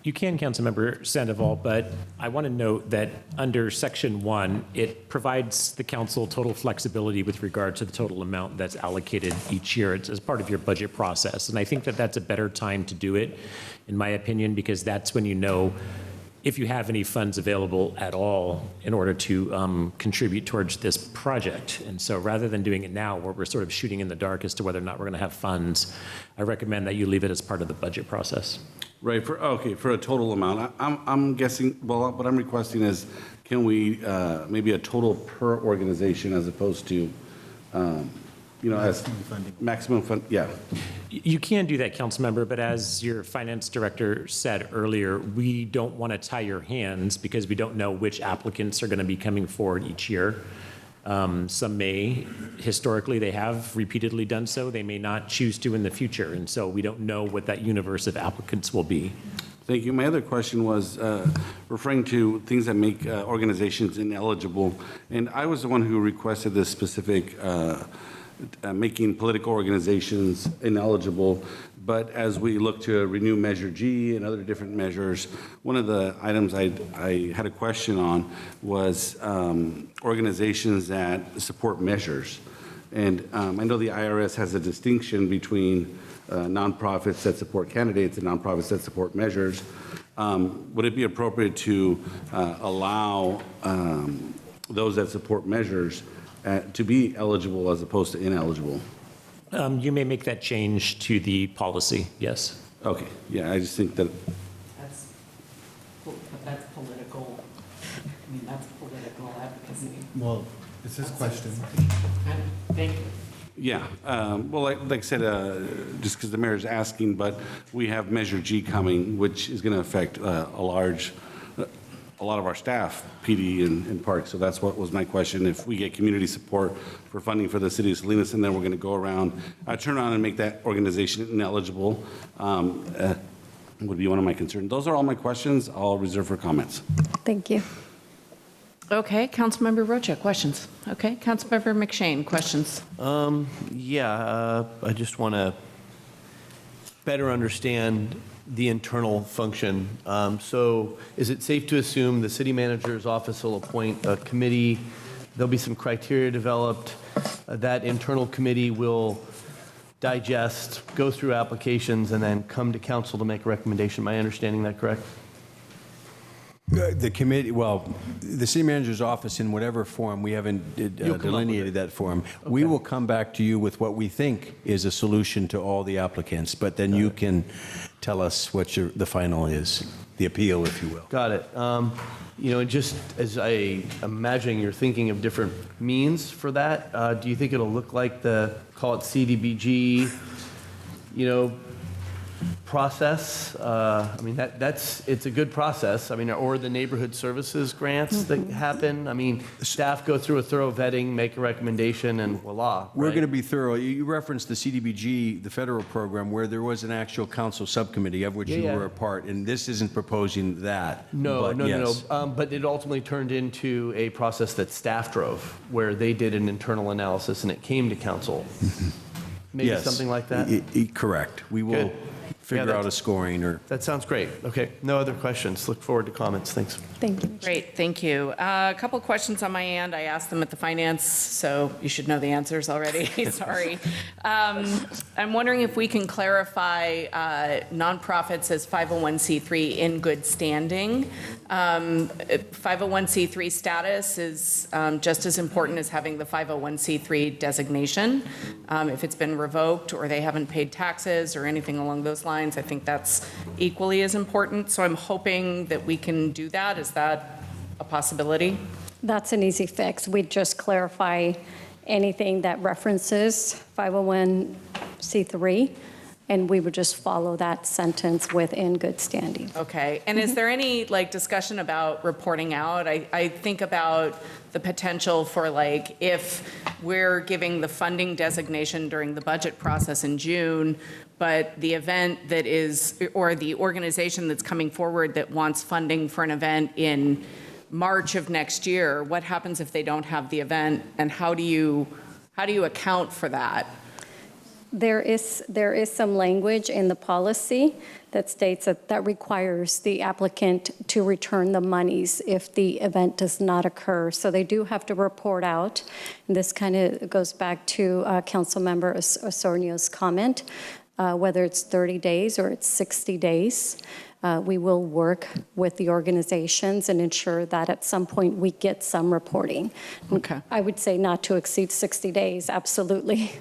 You can, Councilmember Sandoval, but I want to note that under Section 1, it provides the council total flexibility with regard to the total amount that's allocated each year. It's as part of your budget process. And I think that that's a better time to do it, in my opinion, because that's when you know if you have any funds available at all in order to contribute towards this project. And so rather than doing it now where we're sort of shooting in the dark as to whether or not we're going to have funds, I recommend that you leave it as part of the budget process. Right, for a total amount. I'm guessing, well, what I'm requesting is, can we, maybe a total per organization as opposed to, as maximum fund, yeah. You can do that, Councilmember, but as your finance director said earlier, we don't want to tie your hands because we don't know which applicants are going to be coming forward each year. Some may, historically, they have repeatedly done so. They may not choose to in the future. And so we don't know what that universe of applicants will be. Thank you. My other question was referring to things that make organizations ineligible. And I was the one who requested this specific making political organizations ineligible. But as we look to renew Measure G and other different measures, one of the items I had a question on was organizations that support measures. And I know the IRS has a distinction between nonprofits that support candidates and nonprofits that support measures. Would it be appropriate to allow those that support measures to be eligible as opposed to ineligible? You may make that change to the policy, yes. Okay, yeah, I just think that. That's political. I mean, that's political advocacy. Well, it's his question. Thank you. Yeah, well, like I said, just because the mayor's asking, but we have Measure G coming, which is going to affect a lot of our staff, PD and Parks. So that's what was my question. If we get community support for funding for the city of Salinas, and then we're going to go around, turn around and make that organization ineligible, would be one of my concerns. Those are all my questions. I'll reserve for comments. Thank you. Okay, Councilmember Rocha, questions. Okay, Councilmember McShane, questions. I just want to better understand the internal function. So is it safe to assume the city manager's office will appoint a committee? There'll be some criteria developed. That internal committee will digest, go through applications, and then come to council to make a recommendation. Am I understanding that correct? The committee, well, the city manager's office, in whatever form, we haven't delineated that form. Okay. We will come back to you with what we think is a solution to all the applicants, but then you can tell us what the final is, the appeal, if you will. Got it. Just as I imagine you're thinking of different means for that, do you think it'll look like call it CDBG, process? It's a good process. Or the neighborhood services grants that happen. Staff go through a thorough vetting, make a recommendation, and voila. We're going to be thorough. You referenced the CDBG, the federal program, where there was an actual council subcommittee of which you were a part, and this isn't proposing that. No. But it ultimately turned into a process that staff drove, where they did an internal analysis and it came to council. Maybe something like that? Correct. We will figure out a scoring or. That sounds great. Okay. No other questions. Look forward to comments. Thanks. Thank you. Great, thank you. A couple questions on my end. I asked them at the finance, so you should know the answers already. Sorry. I'm wondering if we can clarify nonprofits as 501c3 in good standing. 501c3 status is just as important as having the 501c3 designation. If it's been revoked or they haven't paid taxes or anything along those lines, I think that's equally as important. So I'm hoping that we can do that. Is that a possibility? That's an easy fix. We'd just clarify anything that references 501c3, and we would just follow that sentence within good standing. Okay. And is there any discussion about reporting out? I think about the potential for if we're giving the funding designation during the budget process in June, but the event that is, or the organization that's coming forward that wants funding for an event in March of next year, what happens if they don't have the event, and how do you account for that? There is some language in the policy that states that requires the applicant to return the monies if the event does not occur. So they do have to report out. And this kind of goes back to Councilmember Osornio's comment, whether it's 30 days or it's 60 days. We will work with the organizations and ensure that at some point we get some reporting. Okay. I would say not to exceed 60 days, absolutely.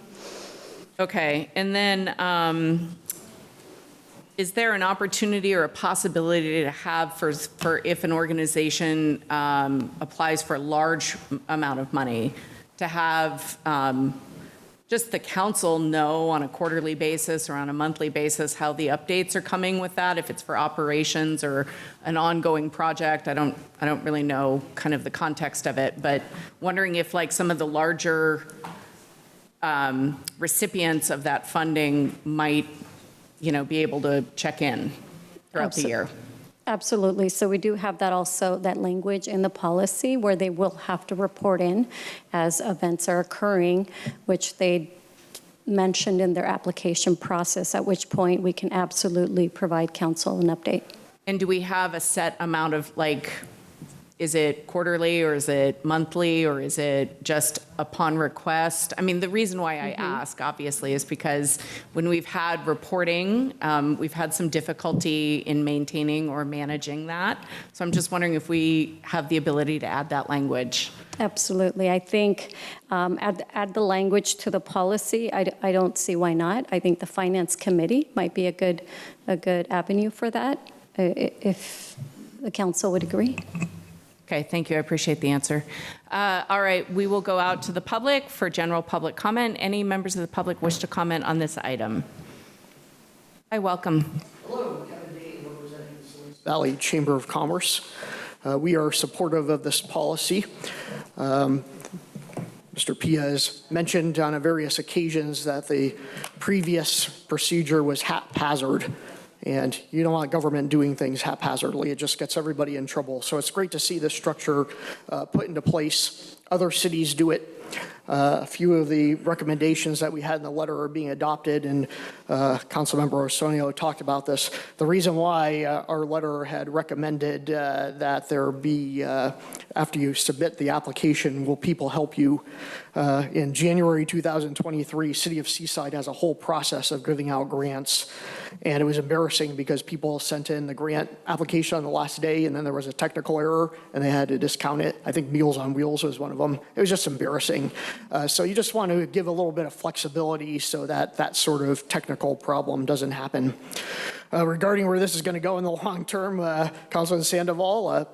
Okay, and then is there an opportunity or a possibility to have for if an organization applies for a large amount of money, to have just the council know on a quarterly basis or on a monthly basis how the updates are coming with that, if it's for operations or an ongoing project? I don't really know kind of the context of it, but wondering if like some of the larger recipients of that funding might, be able to check in throughout the year. Absolutely. So we do have that also, that language in the policy where they will have to report in as events are occurring, which they mentioned in their application process, at which point we can absolutely provide council an update. And do we have a set amount of is it quarterly or is it monthly or is it just upon request? I mean, the reason why I ask, obviously, is because when we've had reporting, we've had some difficulty in maintaining or managing that. So I'm just wondering if we have the ability to add that language. Absolutely. I think add the language to the policy. I don't see why not. I think the Finance Committee might be a good avenue for that, if the council would agree. Okay, thank you. I appreciate the answer. All right, we will go out to the public for general public comment. Any members of the public wish to comment on this item? Hi, welcome. Hello, Kevin Dayton, representing the Salinas Valley Chamber of Commerce. We are supportive of this policy. Mr. Pia has mentioned on various occasions that the previous procedure was haphazard. And you don't want government doing things haphazardly. It just gets everybody in trouble. So it's great to see this structure put into place. Other cities do it. A few of the recommendations that we had in the letter are being adopted, and Councilmember Osornio talked about this. The reason why our letter had recommended that there be, after you submit the application, will people help you? In January 2023, City of Seaside has a whole process of giving out grants, and it was embarrassing because people sent in the grant application on the last day, and then there was a technical error, and they had to discount it. I think Meals on Wheels was one of them. It was just embarrassing. So you just want to give a little bit of flexibility so that that sort of technical problem doesn't happen. Regarding where this is going to go in the long term, Councilman Sandoval,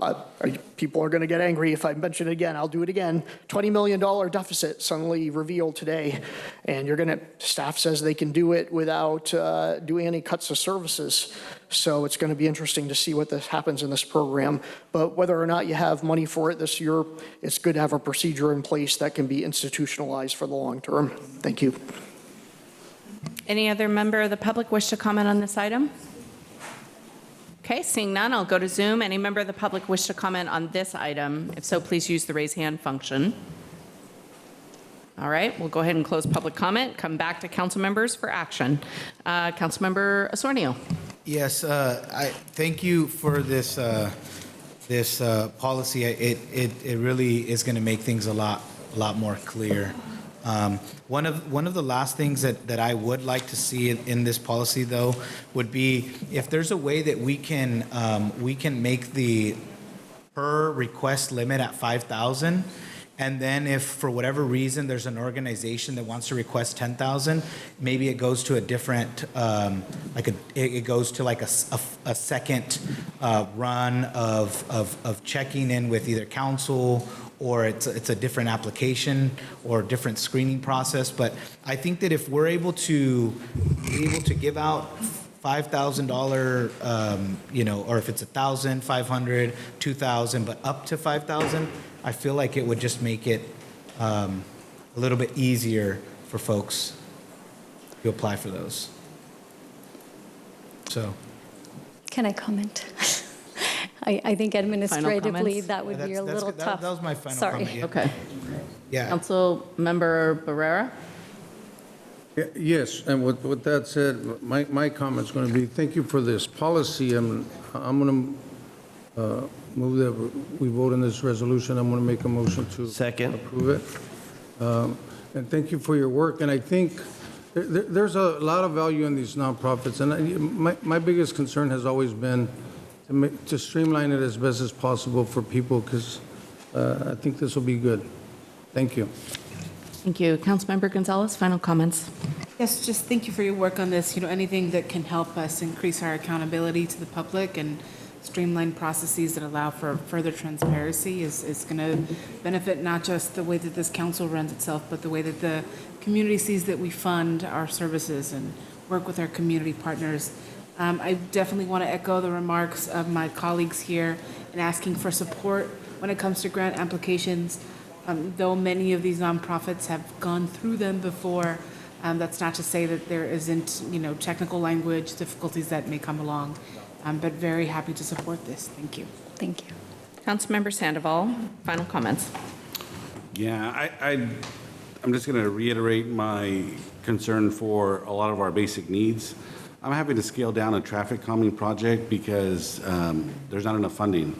people are going to get angry if I mention it again. I'll do it again. $20 million deficit suddenly revealed today, and staff says they can do it without doing any cuts of services. So it's going to be interesting to see what happens in this program. But whether or not you have money for it this year, it's good to have a procedure in place that can be institutionalized for the long term. Thank you. Any other member of the public wish to comment on this item? Okay, seeing none, I'll go to Zoom. Any member of the public wish to comment on this item? If so, please use the raise hand function. All right, we'll go ahead and close public comment. Come back to council members for action. Councilmember Osornio. Yes, I thank you for this policy. It really is going to make things a lot more clear. One of the last things that I would like to see in this policy, though, would be if there's a way that we can make the per request limit at 5,000, and then if for whatever reason there's an organization that wants to request 10,000, maybe it goes to a different it goes to like a second run of checking in with either council, or it's a different application or different screening process. But I think that if we're able to give out $5,000, or if it's 1,000, 500, 2,000, but up to 5,000, I feel like it would just make it a little bit easier for folks to apply for those. So, can I comment? I think administratively that would be a little tough. That was my final Sorry. comment. Yeah. Okay. Yeah. Council Member Barrera. Yes, and with that said, my comment's going to be, thank you for this policy. I'm going to move that we vote on this resolution. I'm going to make a motion to Second. approve it. And thank you for your work. And I think there's a lot of value in these nonprofits. And my biggest concern has always been to streamline it as best as possible for people, because I think this will be good. Thank you. Thank you. Councilmember Gonzalez, final comments. Yes, just thank you for your work on this. Anything that can help us increase our accountability to the public and streamline processes that allow for further transparency is going to benefit not just the way that this council runs itself, but the way that the community sees that we fund our services and work with our community partners. I definitely want to echo the remarks of my colleagues here in asking for support when it comes to grant applications. Though many of these nonprofits have gone through them before, that's not to say that there isn't, technical language difficulties that may come along. But very happy to support this. Thank you. Thank you. Councilmember Sandoval, final comments. Yeah, I'm just going to reiterate my concern for a lot of our basic needs. I'm happy to scale down a traffic calming project because there's not enough funding.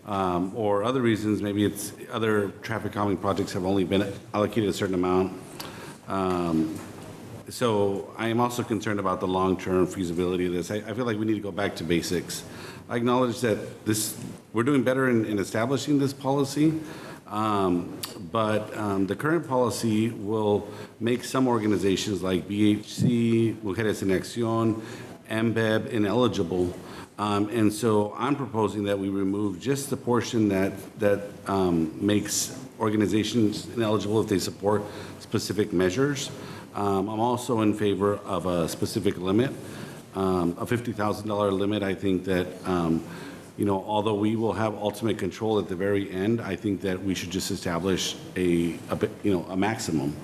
Or other reasons, maybe it's other traffic calming projects have only been allocated a certain amount. So I am also concerned about the long-term feasibility of this. I feel like we need to go back to basics. I acknowledge that we're doing better in establishing this policy, but the current policy will make some organizations like BHC, Mujeres en Acción, MBEB ineligible. And so I'm proposing that we remove just the portion that makes organizations ineligible if they support specific measures. I'm also in favor of a specific limit, a $50,000 limit. I think that, although we will have ultimate control at the very end, I think that we should just establish a maximum.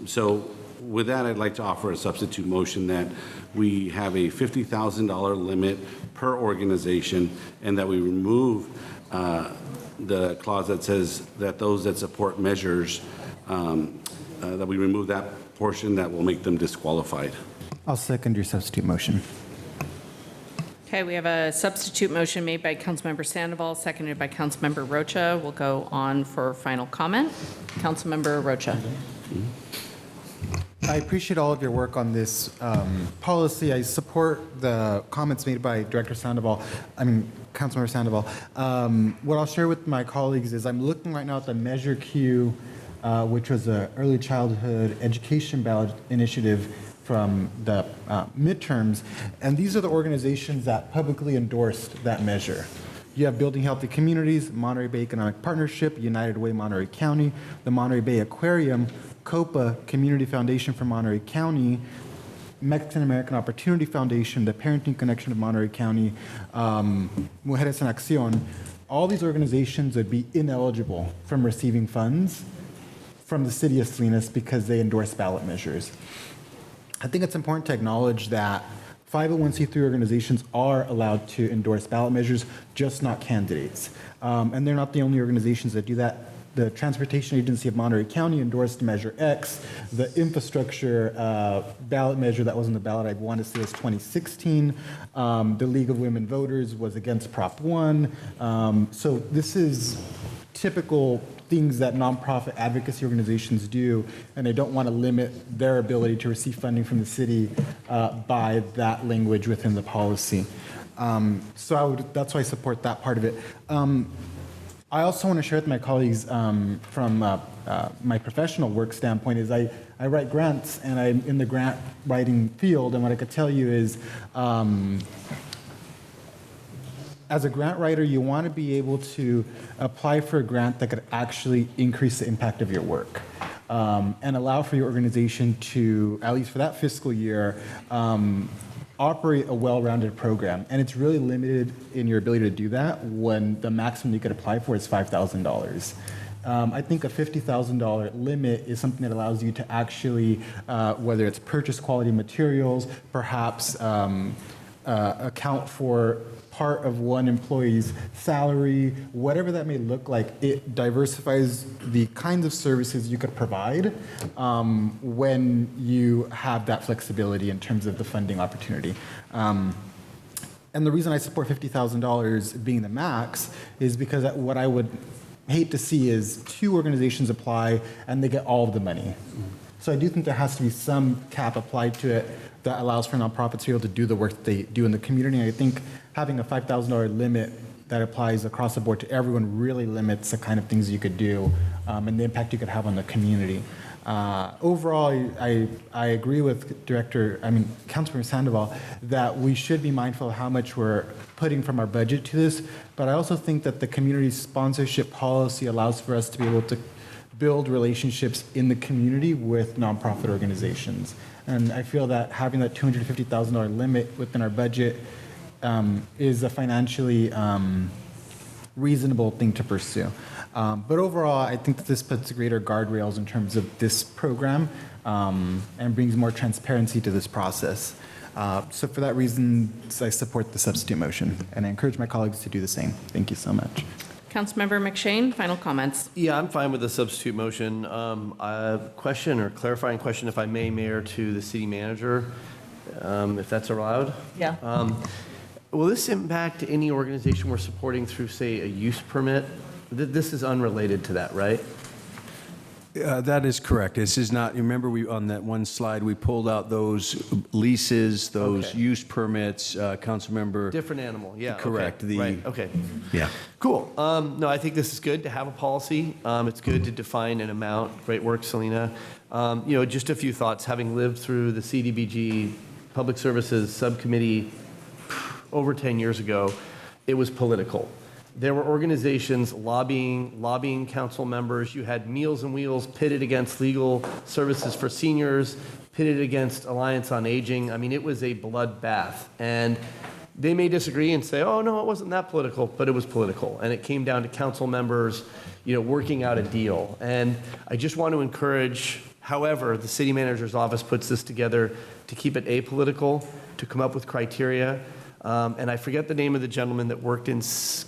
So with that, I'd like to offer a substitute motion that we have a $50,000 limit per organization and that we remove the clause that says that those that support measures, that we remove that portion that will make them disqualified. I'll second your substitute motion. Okay, we have a substitute motion made by Councilmember Sandoval, seconded by Councilmember Rocha. We'll go on for final comment. Councilmember Rocha. I appreciate all of your work on this policy. I support the comments made by Councilmember Sandoval. What I'll share with my colleagues is I'm looking right now at the Measure Q, which was an early childhood education ballot initiative from the midterms, and these are the organizations that publicly endorsed that measure. You have Building Healthy Communities, Monterey Bay Economic Partnership, United Way Monterey County, the Monterey Bay Aquarium, COPA, Community Foundation for Monterey County, Mexican American Opportunity Foundation, the Parenting Connection of Monterey County, Mujeres en Acción. All these organizations would be ineligible from receiving funds from the city of Salinas because they endorse ballot measures. I think it's important to acknowledge that 501c3 organizations are allowed to endorse ballot measures, just not candidates. And they're not the only organizations that do that. The Transportation Agency of Monterey County endorsed Measure X. The infrastructure ballot measure that was on the ballot, I want to say, was 2016. The League of Women Voters was against Prop 1. So this is typical things that nonprofit advocacy organizations do, and I don't want to limit their ability to receive funding from the city by that language within the policy. So that's why I support that part of it. I also want to share with my colleagues from my professional work standpoint is I write grants and I'm in the grant writing field, and what I could tell you is as a grant writer, you want to be able to apply for a grant that could actually increase the impact of your work and allow for your organization to, at least for that fiscal year, operate a well-rounded program. And it's really limited in your ability to do that when the maximum you could apply for is $5,000. I think a $50,000 limit is something that allows you to actually, whether it's purchase quality materials, perhaps account for part of one employee's salary, whatever that may look like. It diversifies the kinds of services you could provide when you have that flexibility in terms of the funding opportunity. And the reason I support $50,000 being the max is because what I would hate to see is 2 organizations apply and they get all of the money. So I do think there has to be some cap applied to it that allows for nonprofits to be able to do the work that they do in the community. And I think having a $5,000 limit that applies across the board to everyone really limits the kind of things you could do and the impact you could have on the community. Overall, I agree with Councilmember Sandoval that we should be mindful of how much we're putting from our budget to this, but I also think that the community sponsorship policy allows for us to be able to build relationships in the community with nonprofit organizations. And I feel that having that $250,000 limit within our budget is a financially reasonable thing to pursue. But overall, I think that this puts greater guardrails in terms of this program and brings more transparency to this process. So for that reason, I support the substitute motion, and I encourage my colleagues to do the same. Thank you so much. Councilmember McShane, final comments. Yeah, I'm fine with the substitute motion. A question or clarifying question, if I may, Mayor, to the city manager, if that's allowed. Yeah. Will this impact any organization we're supporting through, say, a use permit? This is unrelated to that, right? That is correct. This is not, remember on that one slide, we pulled out those leases, those use permits, Councilmember. Different animal, yeah. Correct. Okay. Right, okay. Yeah. Cool. No, I think this is good to have a policy. It's good to define an amount. Great work, Selena. Just a few thoughts. Having lived through the CDBG Public Services Subcommittee over 10 years ago, it was political. There were organizations lobbying council members. You had Meals on Wheels pitted against Legal Services for Seniors, pitted against Alliance on Aging. I mean, it was a bloodbath. And they may disagree and say, oh, no, it wasn't that political, but it was political. And it came down to council members, working out a deal. And I just want to encourage, however, the city manager's office puts this together, to keep it apolitical, to come up with criteria. And I forget the name of the gentleman that worked in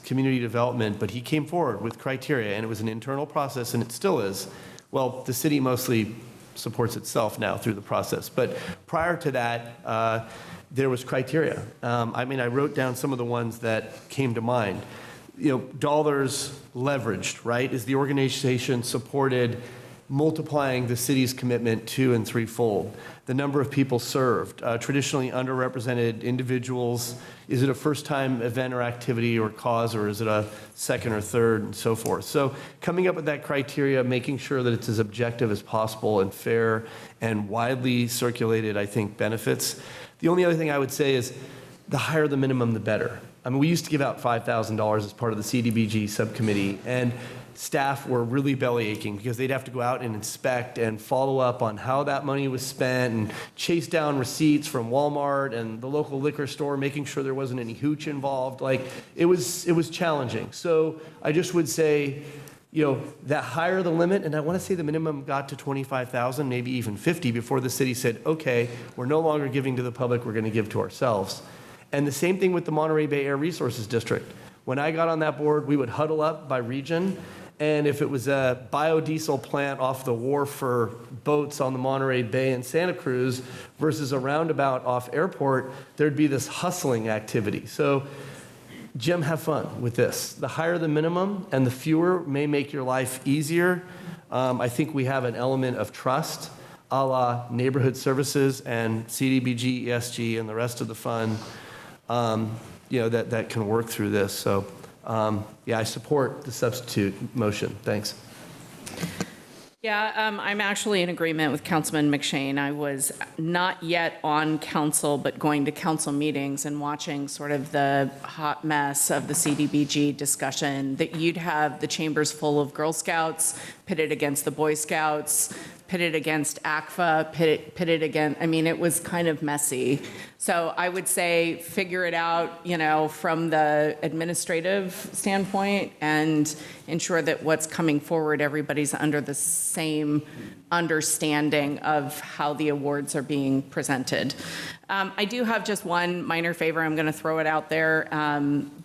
community development, but he came forward with criteria, and it was an internal process, and it still is. Well, the city mostly supports itself now through the process. But prior to that, there was criteria. I wrote down some of the ones that came to mind. Dollars leveraged, right? Is the organization supported multiplying the city's commitment 2- and 3-fold? The number of people served, traditionally underrepresented individuals. Is it a first-time event or activity or cause, or is it a second or third, and so forth? So coming up with that criteria, making sure that it's as objective as possible and fair and widely circulated, I think, benefits. The only other thing I would say is the higher the minimum, the better. We used to give out $5,000 as part of the CDBG subcommittee, and staff were really belly aching because they'd have to go out and inspect and follow up on how that money was spent and chase down receipts from Walmart and the local liquor store, making sure there wasn't any hooch involved. It was challenging. So I just would say, that higher the limit, and I want to say the minimum got to 25,000, maybe even 50, before the city said, okay, we're no longer giving to the public, we're going to give to ourselves. And the same thing with the Monterey Bay Air Resources District. When I got on that board, we would huddle up by region. And if it was a biodiesel plant off the wharf for boats on the Monterey Bay in Santa Cruz versus a roundabout off airport, there'd be this hustling activity. So, Jim, have fun with this. The higher the minimum and the fewer may make your life easier. I think we have an element of trust, a la neighborhood services and CDBG, ESG, and the rest of the fund, that can work through this. So. I support the substitute motion. Thanks. Yeah, I'm actually in agreement with Councilman McShane. I was not yet on council, but going to council meetings and watching sort of the hot mess of the CDBG discussion, that you'd have the chambers full of Girl Scouts pitted against the Boy Scouts, pitted against ACFA, pitted against, it was kind of messy. So I would say figure it out, from the administrative standpoint and ensure that what's coming forward, everybody's under the same understanding of how the awards are being presented. I do have just one minor favor. I'm going to throw it out there.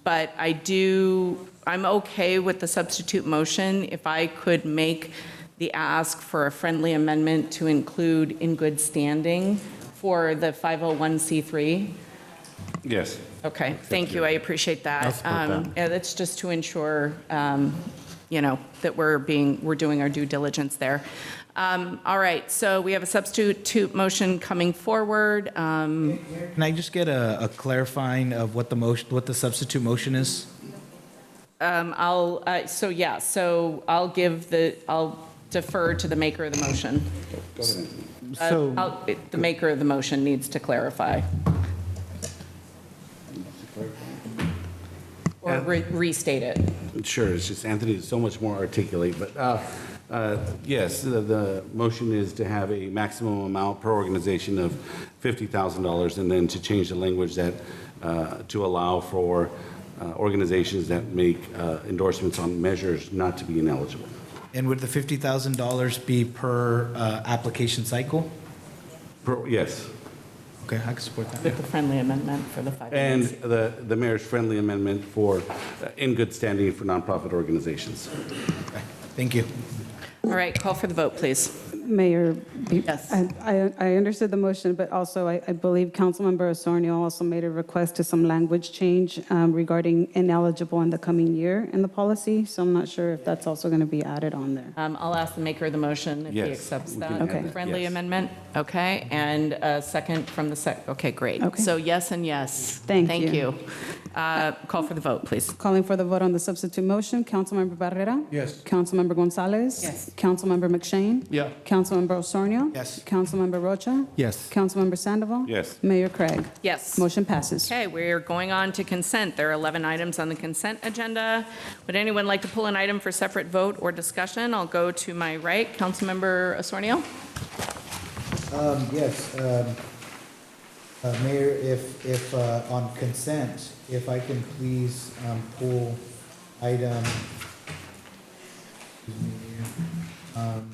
But I'm okay with the substitute motion if I could make the ask for a friendly amendment to include in good standing for the 501c3. Yes. Okay, thank you. I appreciate that. I'll support that. Yeah, that's just to ensure, that we're doing our due diligence there. All right, so we have a substitute motion coming forward. Can I just get a clarifying of what the substitute motion is? I'll defer to the maker of the motion. Go ahead. The maker of the motion needs to clarify. Or restate it. Sure, it's just Anthony is so much more articulate, but yes, the motion is to have a maximum amount per organization of $50,000 and then to change the language that, to allow for organizations that make endorsements on measures not to be ineligible. And would the $50,000 be per application cycle? Yes. Okay, I can support that. With the friendly amendment for the 5 And minutes. the mayor's friendly amendment for in good standing for nonprofit organizations. Thank you. All right, call for the vote, please. Mayor, Yes. I understood the motion, but also I believe Councilmember Osornio also made a request to some language change regarding ineligible in the coming year in the policy. So I'm not sure if that's also going to be added on there. I'll ask the maker of the motion if he Yes, accepts we that. can add Okay. that, Friendly yes. amendment, okay, and a second from the okay, great. Okay. So yes and yes. Thank Thank you. you. Call for the vote, please. Calling for the vote on the substitute motion, Councilmember Barrera? Yes. Councilmember Gonzalez? Yes. Councilmember McShane? Yeah. Councilmember Osornio? Yes. Councilmember Rocha? Yes. Councilmember Sandoval? Yes. Mayor Craig? Yes. Motion passes. Okay, we're going on to consent. There are 11 items on the consent agenda. Would anyone like to pull an item for separate vote or discussion? I'll go to my right. Councilmember Osornio? Yes, Mayor, if on consent, if I can please pull item, excuse me here,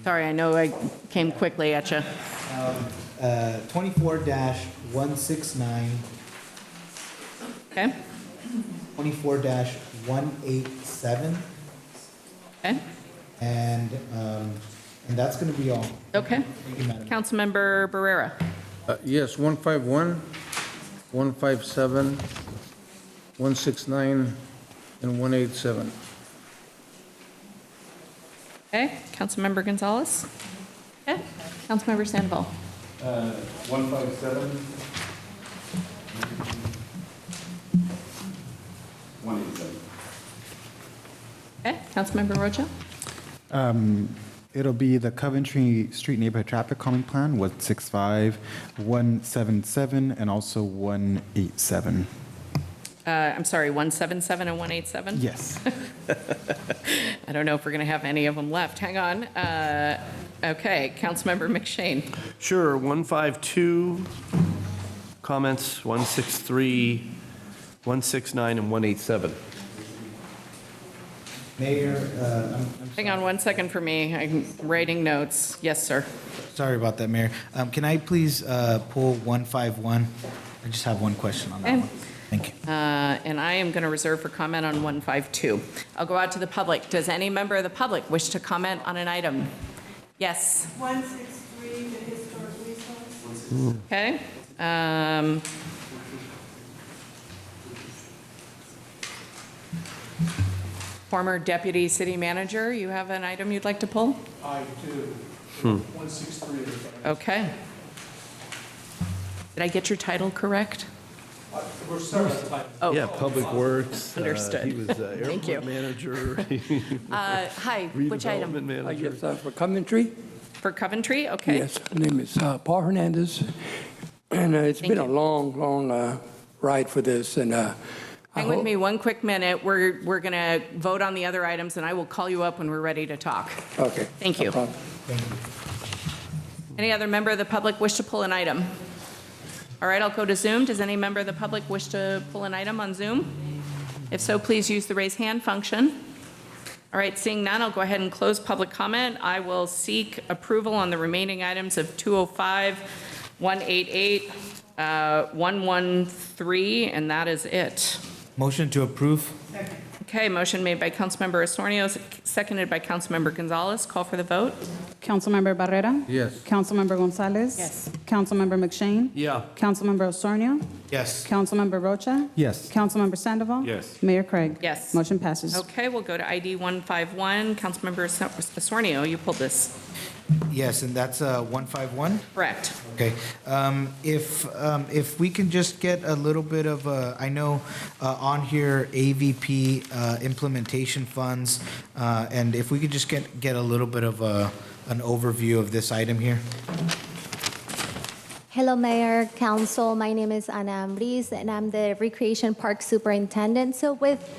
Sorry, I know I came quickly at you. 24-169, Okay? 24-187, Okay? and that's going to be all. Okay. Thank you, Madam. Councilmember Barrera? Yes, 151, 157, 169, and 187. Okay, Councilmember Gonzalez? Okay, Councilmember Sandoval? 157. 187. Okay, Councilmember Rocha? It'll be the Coventry Street Neighborhood Traffic Calming Plan, 165, 177, and also 187. I'm sorry, 177 and 187? Yes. I don't know if we're going to have any of them left. Hang on. Okay, Councilmember McShane? Sure, 152, comments, 163, 169, and 187. Mayor, Hang on one second for me. I'm writing notes. Yes, sir. sorry about that, Mayor. Can I please pull 151? I just have one question on that Okay. one. Thank you. And I am going to reserve for comment on 152. I'll go out to the public. Does any member of the public wish to comment on an item? Yes. 163, the historic resource. Okay. Former deputy city manager, you have an item you'd like to pull? I do. 163. Okay. Did I get your title correct? We're starting at the time. Oh. Yeah, Public Works. Understood. He was Thank you. airport manager. Hi, which item? Redevelopment manager. Yes, for Coventry. For Coventry? Okay. Yes, my name is Paul Hernandez, and it's Thank been a long ride for this, and Hang with me one quick minute. We're going to vote on the other items, and I will call you up when we're ready to talk. Okay. Thank you. No problem. Any other member of the public wish to pull an item? All right, I'll go to Zoom. Does any member of the public wish to pull an item on Zoom? If so, please use the raise hand function. All right, seeing none, I'll go ahead and close public comment. I will seek approval on the remaining items of 205, 188, 113, and that is it. Motion to approve? Okay, motion made by Councilmember Osornio, seconded by Councilmember Gonzalez. Call for the vote. Councilmember Barrera? Yes. Councilmember Gonzalez? Yes. Councilmember McShane? Yeah. Councilmember Osornio? Yes. Councilmember Rocha? Yes. Councilmember Sandoval? Yes. Mayor Craig? Yes. Motion passes. Okay, we'll go to ID 151. Councilmember Osornio, you pulled this. Yes, and that's 151? Correct. Okay. If we can just get a little bit of, I know on here, AVP implementation funds, and if we could just get a little bit of an overview of this item here. Hello, Mayor, Council. My name is Ana Ambriz, and I'm the Recreation Park Superintendent. So with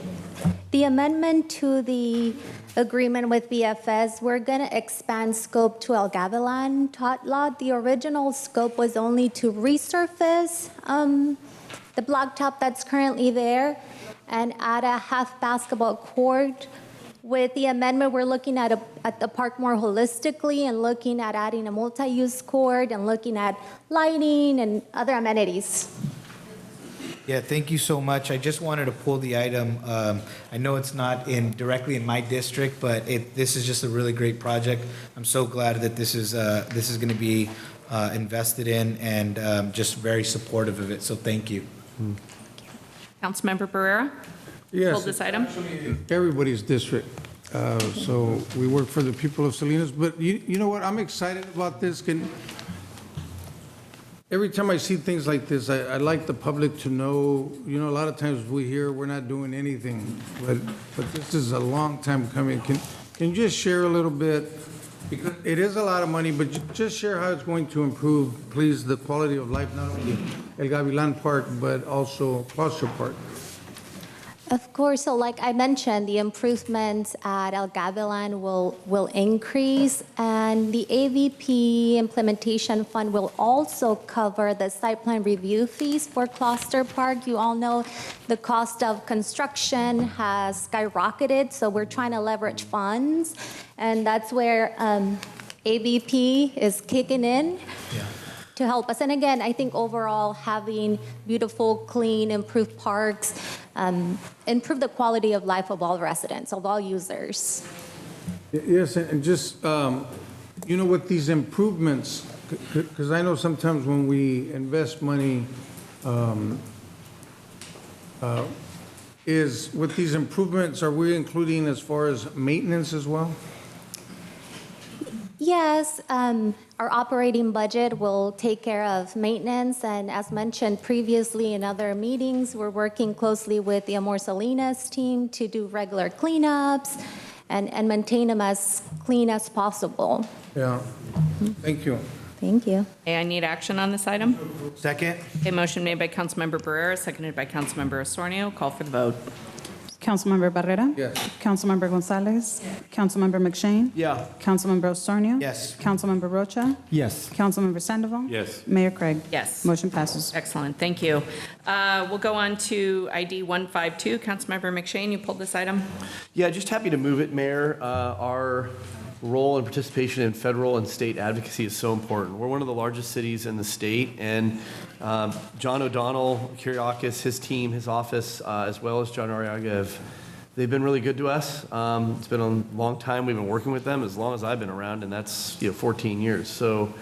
the amendment to the agreement with BFS, we're going to expand scope to El Gavilan Tot Lot. The original scope was only to resurface the blacktop that's currently there and add a half basketball court. With the amendment, we're looking at the park more holistically and looking at adding a multi-use court and looking at lighting and other amenities. Yeah, thank you so much. I just wanted to pull the item. I know it's not directly in my district, but this is just a really great project. I'm so glad that this is going to be invested in and just very supportive of it. So thank you. Councilmember Barrera? Yes. Pulled this item? Actually, in everybody's district. So we work for the people of Salinas. But you know what? I'm excited about this. Every time I see things like this, I like the public to know, a lot of times we hear we're not doing anything, but this is a long time coming. Can you just share a little bit? Because it is a lot of money, but just share how it's going to improve, please, the quality of life, not only El Gavilan Park, but also Foster Park. Of course, so like I mentioned, the improvements at El Gavilan will increase, and the AVP implementation fund will also cover the site plan review fees for Foster Park. You all know the cost of construction has skyrocketed, so we're trying to leverage funds, and that's where AVP is kicking in. Yeah. To help us. And again, I think overall having beautiful, clean, improved parks, improve the quality of life of all residents, of all users. Yes, and just, with these improvements, because I know sometimes when we invest money, is with these improvements, are we including as far as maintenance as well? Yes, our operating budget will take care of maintenance, and as mentioned previously in other meetings, we're working closely with the Amor Salinas team to do regular cleanups and maintain them as clean as possible. Yeah, thank you. Thank you. Okay, I need action on this item. Second. A motion made by Councilmember Barrera, seconded by Councilmember Osornio. Call for the vote. Councilmember Barrera? Yes. Councilmember Gonzalez? Councilmember McShane? Yeah. Councilmember Osornio? Yes. Councilmember Rocha? Yes. Councilmember Sandoval? Yes. Mayor Craig? Yes. Motion passes. Excellent, thank you. We'll go on to ID 152. Councilmember McShane, you pulled this item. Yeah, just happy to move it, Mayor. Our role and participation in federal and state advocacy is so important. We're one of the largest cities in the state, and John O'Donnell, Kyriakis, his team, his office, as well as John Arriaga, they've been really good to us. It's been a long time we've been working with them, as long as I've been around, and that's 14 years. So,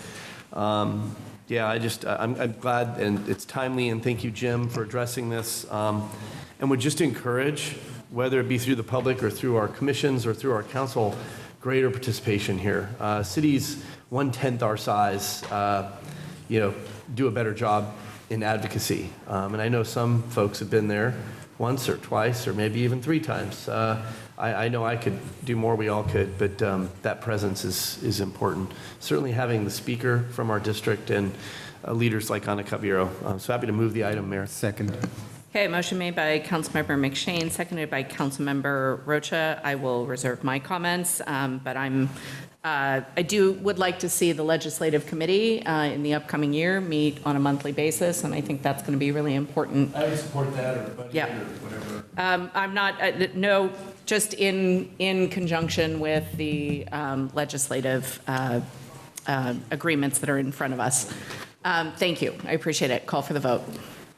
yeah, I'm glad, and it's timely, and thank you, Jim, for addressing this. And would just encourage, whether it be through the public or through our commissions or through our council, greater participation here. Cities 1/10 our size, do a better job in advocacy. And I know some folks have been there once or twice or maybe even 3 times. I know I could do more, we all could, but that presence is important. Certainly having the speaker from our district and leaders like Ana Caballero. So happy to move the item, Mayor. Second. Okay, motion made by Councilmember McShane, seconded by Councilmember Rocha. I will reserve my comments, but I would like to see the legislative committee in the upcoming year meet on a monthly basis, and I think that's going to be really important. I would support that or budget Yeah. or whatever. I'm not, no, just in conjunction with the legislative agreements that are in front of us. Thank you. I appreciate it. Call for the vote.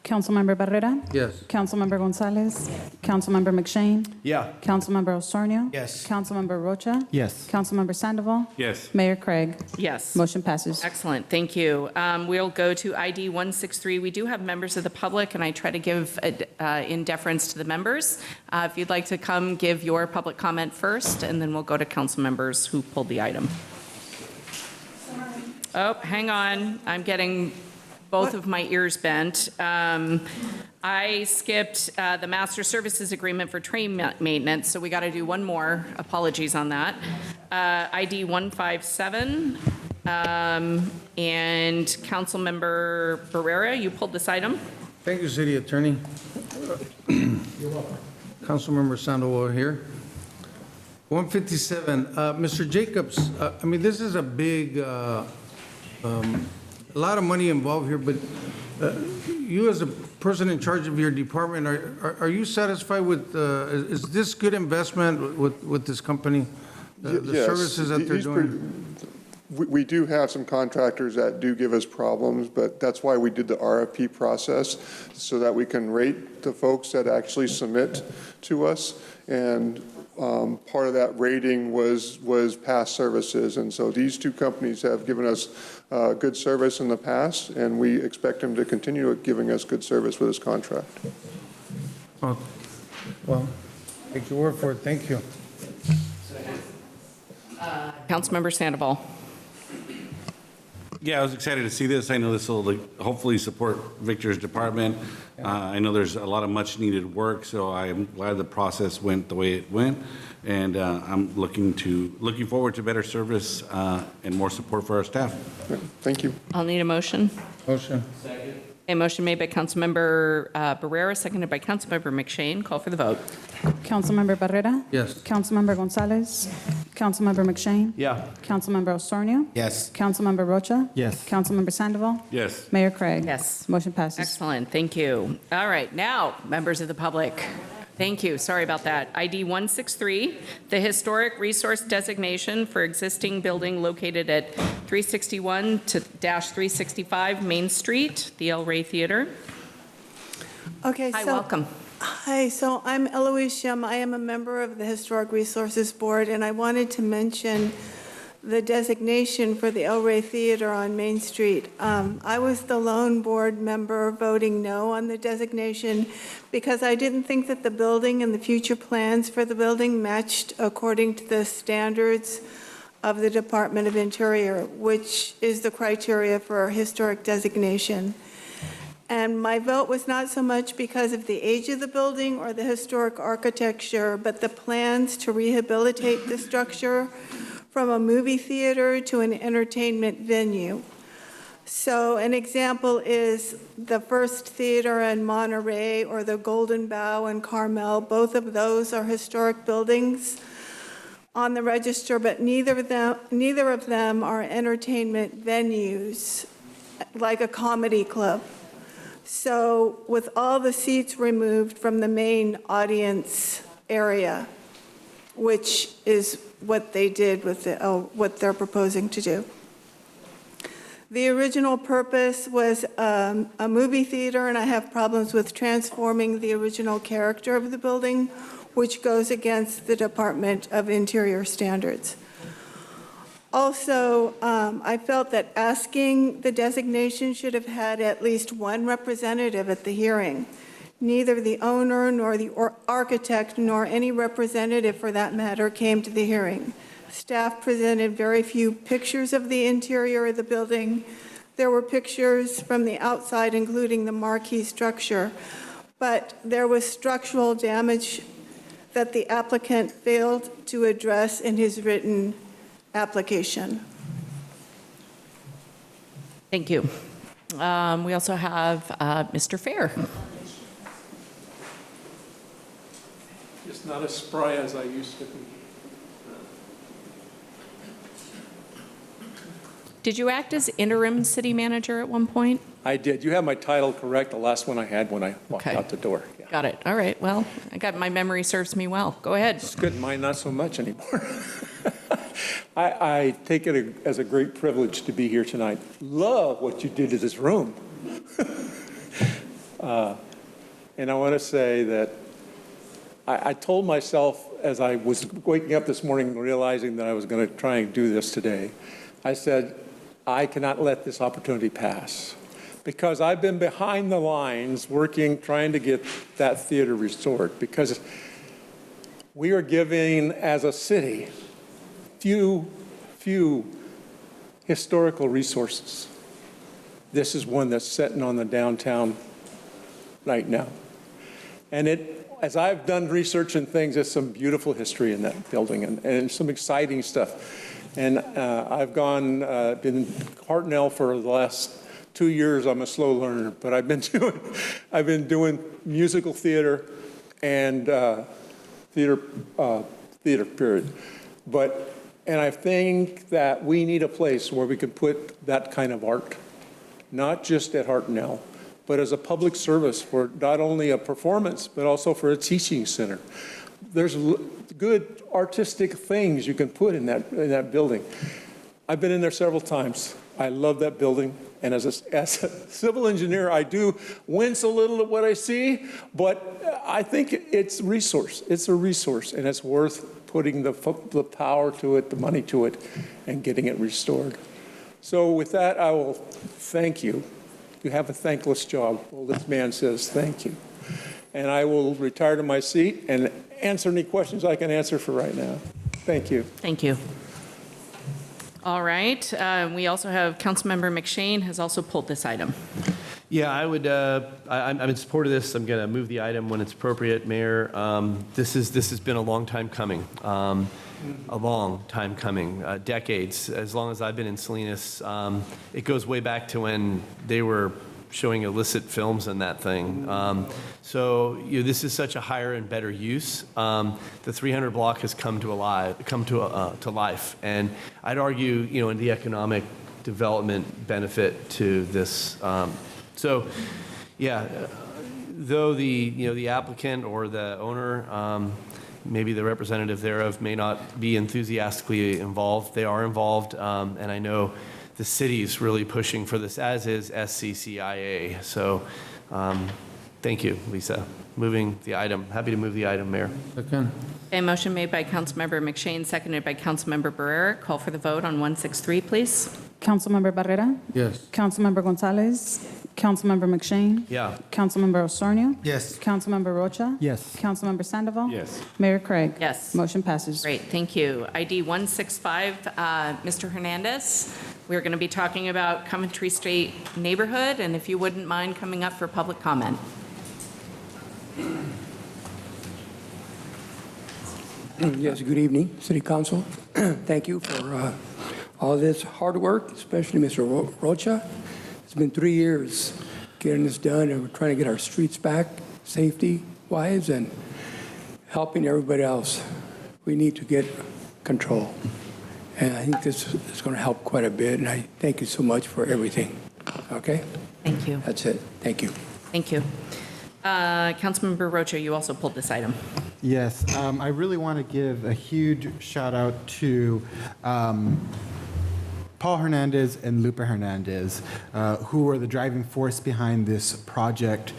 Councilmember Barrera? Yes. Councilmember Gonzalez? Councilmember McShane? Yeah. Councilmember Osornio? Yes. Councilmember Rocha? Yes. Councilmember Sandoval? Yes. Mayor Craig? Yes. Motion passes. Excellent, thank you. We'll go to ID 163. We do have members of the public, and I try to give in deference to the members. If you'd like to come give your public comment first, and then we'll go to council members who pulled the item. Oh, hang on, I'm getting both of my ears bent. I skipped the master services agreement for train maintenance, so we got to do one more. Apologies on that. ID 157. And Councilmember Barrera, you pulled this item. Thank you, City Attorney. You're welcome. Councilmember Sandoval here. 157, Mr. Jacobs, I mean, this is a big, a lot of money involved here, but you as a person in charge of your department, are you satisfied with, is this good investment with this company? The Yes, services that they're doing? We do have some contractors that do give us problems, but that's why we did the RFP process, so that we can rate the folks that actually submit to us. And part of that rating was past services. And so these two companies have given us good service in the past, and we expect them to continue giving us good service with this contract. Oh, well, take your word for it. Thank you. Councilmember Sandoval. Yeah, I was excited to see this. I know this will hopefully support Victor's department. I know there's a lot of much needed work, so I'm glad the process went the way it went. And I'm looking forward to better service and more support for our staff. Thank you. I'll need a motion. Motion. Second. A motion made by Councilmember Barrera, seconded by Councilmember McShane. Call for the vote. Councilmember Barrera? Yes. Councilmember Gonzalez? Councilmember McShane? Yeah. Councilmember Osornio? Yes. Councilmember Rocha? Yes. Councilmember Sandoval? Yes. Mayor Craig? Yes. Motion passes. Excellent, thank you. All right, now, members of the public. Thank you, sorry about that. ID 163, the historic resource designation for existing building located at 361-365 Main Street, the El Rey Theater. Okay, Hi, so. welcome. Hi, so I'm Eloise Shum. I am a member of the Historic Resources Board, and I wanted to mention the designation for the El Rey Theater on Main Street. I was the lone board member voting no on the designation because I didn't think that the building and the future plans for the building matched according to the standards of the Department of Interior, which is the criteria for historic designation. And my vote was not so much because of the age of the building or the historic architecture, but the plans to rehabilitate the structure from a movie theater to an entertainment venue. So an example is the First Theater in Monterey or the Golden Bough in Carmel. Both of those are historic buildings on the register, but neither of them are entertainment venues like a comedy club. So with all the seats removed from the main audience area, which is what they did with what they're proposing to do. The original purpose was a movie theater, and I have problems with transforming the original character of the building, which goes against the Department of Interior standards. Also, I felt that asking the designation should have had at least one representative at the hearing. Neither the owner nor the architect nor any representative for that matter came to the hearing. Staff presented very few pictures of the interior of the building. There were pictures from the outside, including the marquee structure, but there was structural damage that the applicant failed to address in his written application. Thank you. We also have Mr. Fair. Just not as spry as I used to be. Did you act as interim city manager at one point? I did. You have my title correct, the last one I had when I walked out the door. Yeah. Got it. All right. Well, my memory serves me well. Go ahead. It's good. Mine not so much anymore. I take it as a great privilege to be here tonight. Love what you did to this room. And I want to say that I told myself as I was waking up this morning realizing that I was going to try and do this today, I said, I cannot let this opportunity pass. Because I've been behind the lines working, trying to get that theater restored. Because we are giving, as a city, few historical resources. This is one that's sitting on the downtown right now. And as I've done research and things, there's some beautiful history in that building and some exciting stuff. And I've been Hartnell for the last 2 years. I'm a slow learner, but I've been doing musical theater and theater period. And I think that we need a place where we can put that kind of art, not just at Hartnell, but as a public service for not only a performance, but also for a teaching center. There's good artistic things you can put in that building. I've been in there several times. I love that building. And as a civil engineer, I do wince a little at what I see, but I think it's a resource. It's a resource, and it's worth putting the power to it, the money to it, and getting it restored. So with that, I will thank you. You have a thankless job. Well, this man says thank you. And I will retire to my seat and answer any questions I can answer for right now. Thank you. Thank you. All right. We also have Councilmember McShane has also pulled this item. Yeah, I'm in support of this. I'm going to move the item when it's appropriate, Mayor. This has been a long time coming. Decades. As long as I've been in Salinas, it goes way back to when they were showing illicit films and that thing. So this is such a higher and better use. The 300 block has come to life, and I'd argue, in the economic development benefit to this. Though the applicant or the owner, maybe the representative thereof, may not be enthusiastically involved, they are involved, and I know the city's really pushing for this, as is SCCIA. So thank you, Lisa. Moving the item. Happy to move the item, Mayor. Second. A motion made by Councilmember McShane, seconded by Councilmember Barrera. Call for the vote on 163, please. Councilmember Barrera? Yes. Councilmember Gonzalez? Councilmember McShane? Yeah. Councilmember Osornio? Yes. Councilmember Rocha? Yes. Councilmember Sandoval? Yes. Mayor Craig? Yes. Motion passes. Great, thank you. ID 165, Mr. Hernandez. We're going to be talking about Coventry Street neighborhood, and if you wouldn't mind coming up for public comment. Yes, good evening, City Council. Thank you for all this hard work, especially Mr. Rocha. It's been 3 years getting this done, and we're trying to get our streets back safety-wise and helping everybody else. We need to get control. And I think this is going to help quite a bit, and I thank you so much for everything. Okay? Thank you. That's it. Thank you. Thank you. Councilmember Rocha, you also pulled this item. Yes, I really want to give a huge shout out to Paul Hernandez and Lupe Hernandez, who were the driving force behind this project.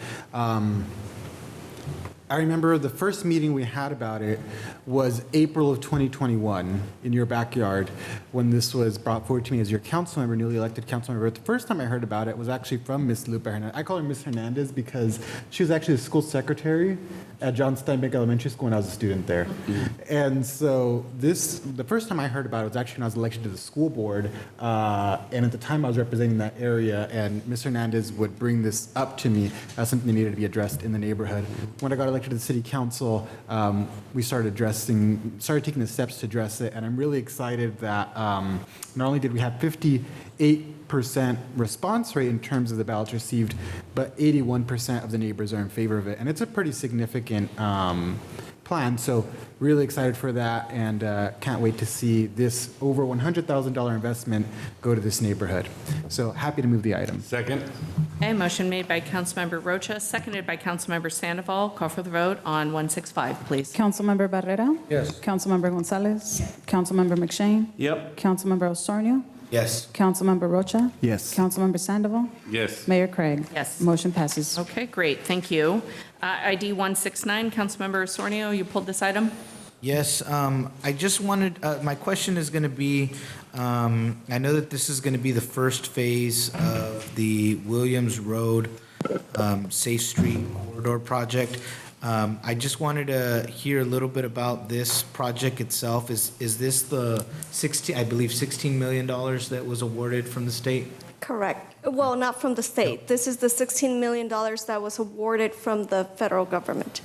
I remember the first meeting we had about it was April of 2021 in your backyard when this was brought forward to me as your council member, newly elected council member. The first time I heard about it was actually from Miss Lupe Hernandez. I call her Miss Hernandez because she was actually the school secretary at John Steinbeck Elementary School when I was a student there. And so the first time I heard about it was actually when I was elected to the school board. And at the time I was representing that area, and Ms. Hernandez would bring this up to me as something that needed to be addressed in the neighborhood. When I got elected to the city council, we started taking the steps to address it. And I'm really excited that not only did we have 58% response rate in terms of the ballots received, but 81% of the neighbors are in favor of it. And it's a pretty significant plan. So really excited for that, and can't wait to see this over $100,000 investment go to this neighborhood. So happy to move the item. Second. Okay, motion made by Councilmember Rocha, seconded by Councilmember Sandoval. Call for the vote on 165, please. Councilmember Barrera? Yes. Councilmember Gonzalez? Councilmember McShane? Yep. Councilmember Osornio? Yes. Councilmember Rocha? Yes. Councilmember Sandoval? Yes. Mayor Craig? Yes. Motion passes. Okay, great, thank you. ID 169, Councilmember Osornio, you pulled this item? Yes, I just wanted, my question is going to be, I know that this is going to be the first phase of the Williams Road Safe Street Corridor project. I just wanted to hear a little bit about this project itself. Is this the 16, I believe $16 million that was awarded from the state? Correct. Well, not from the state. This is the $16 million that was awarded from the federal government.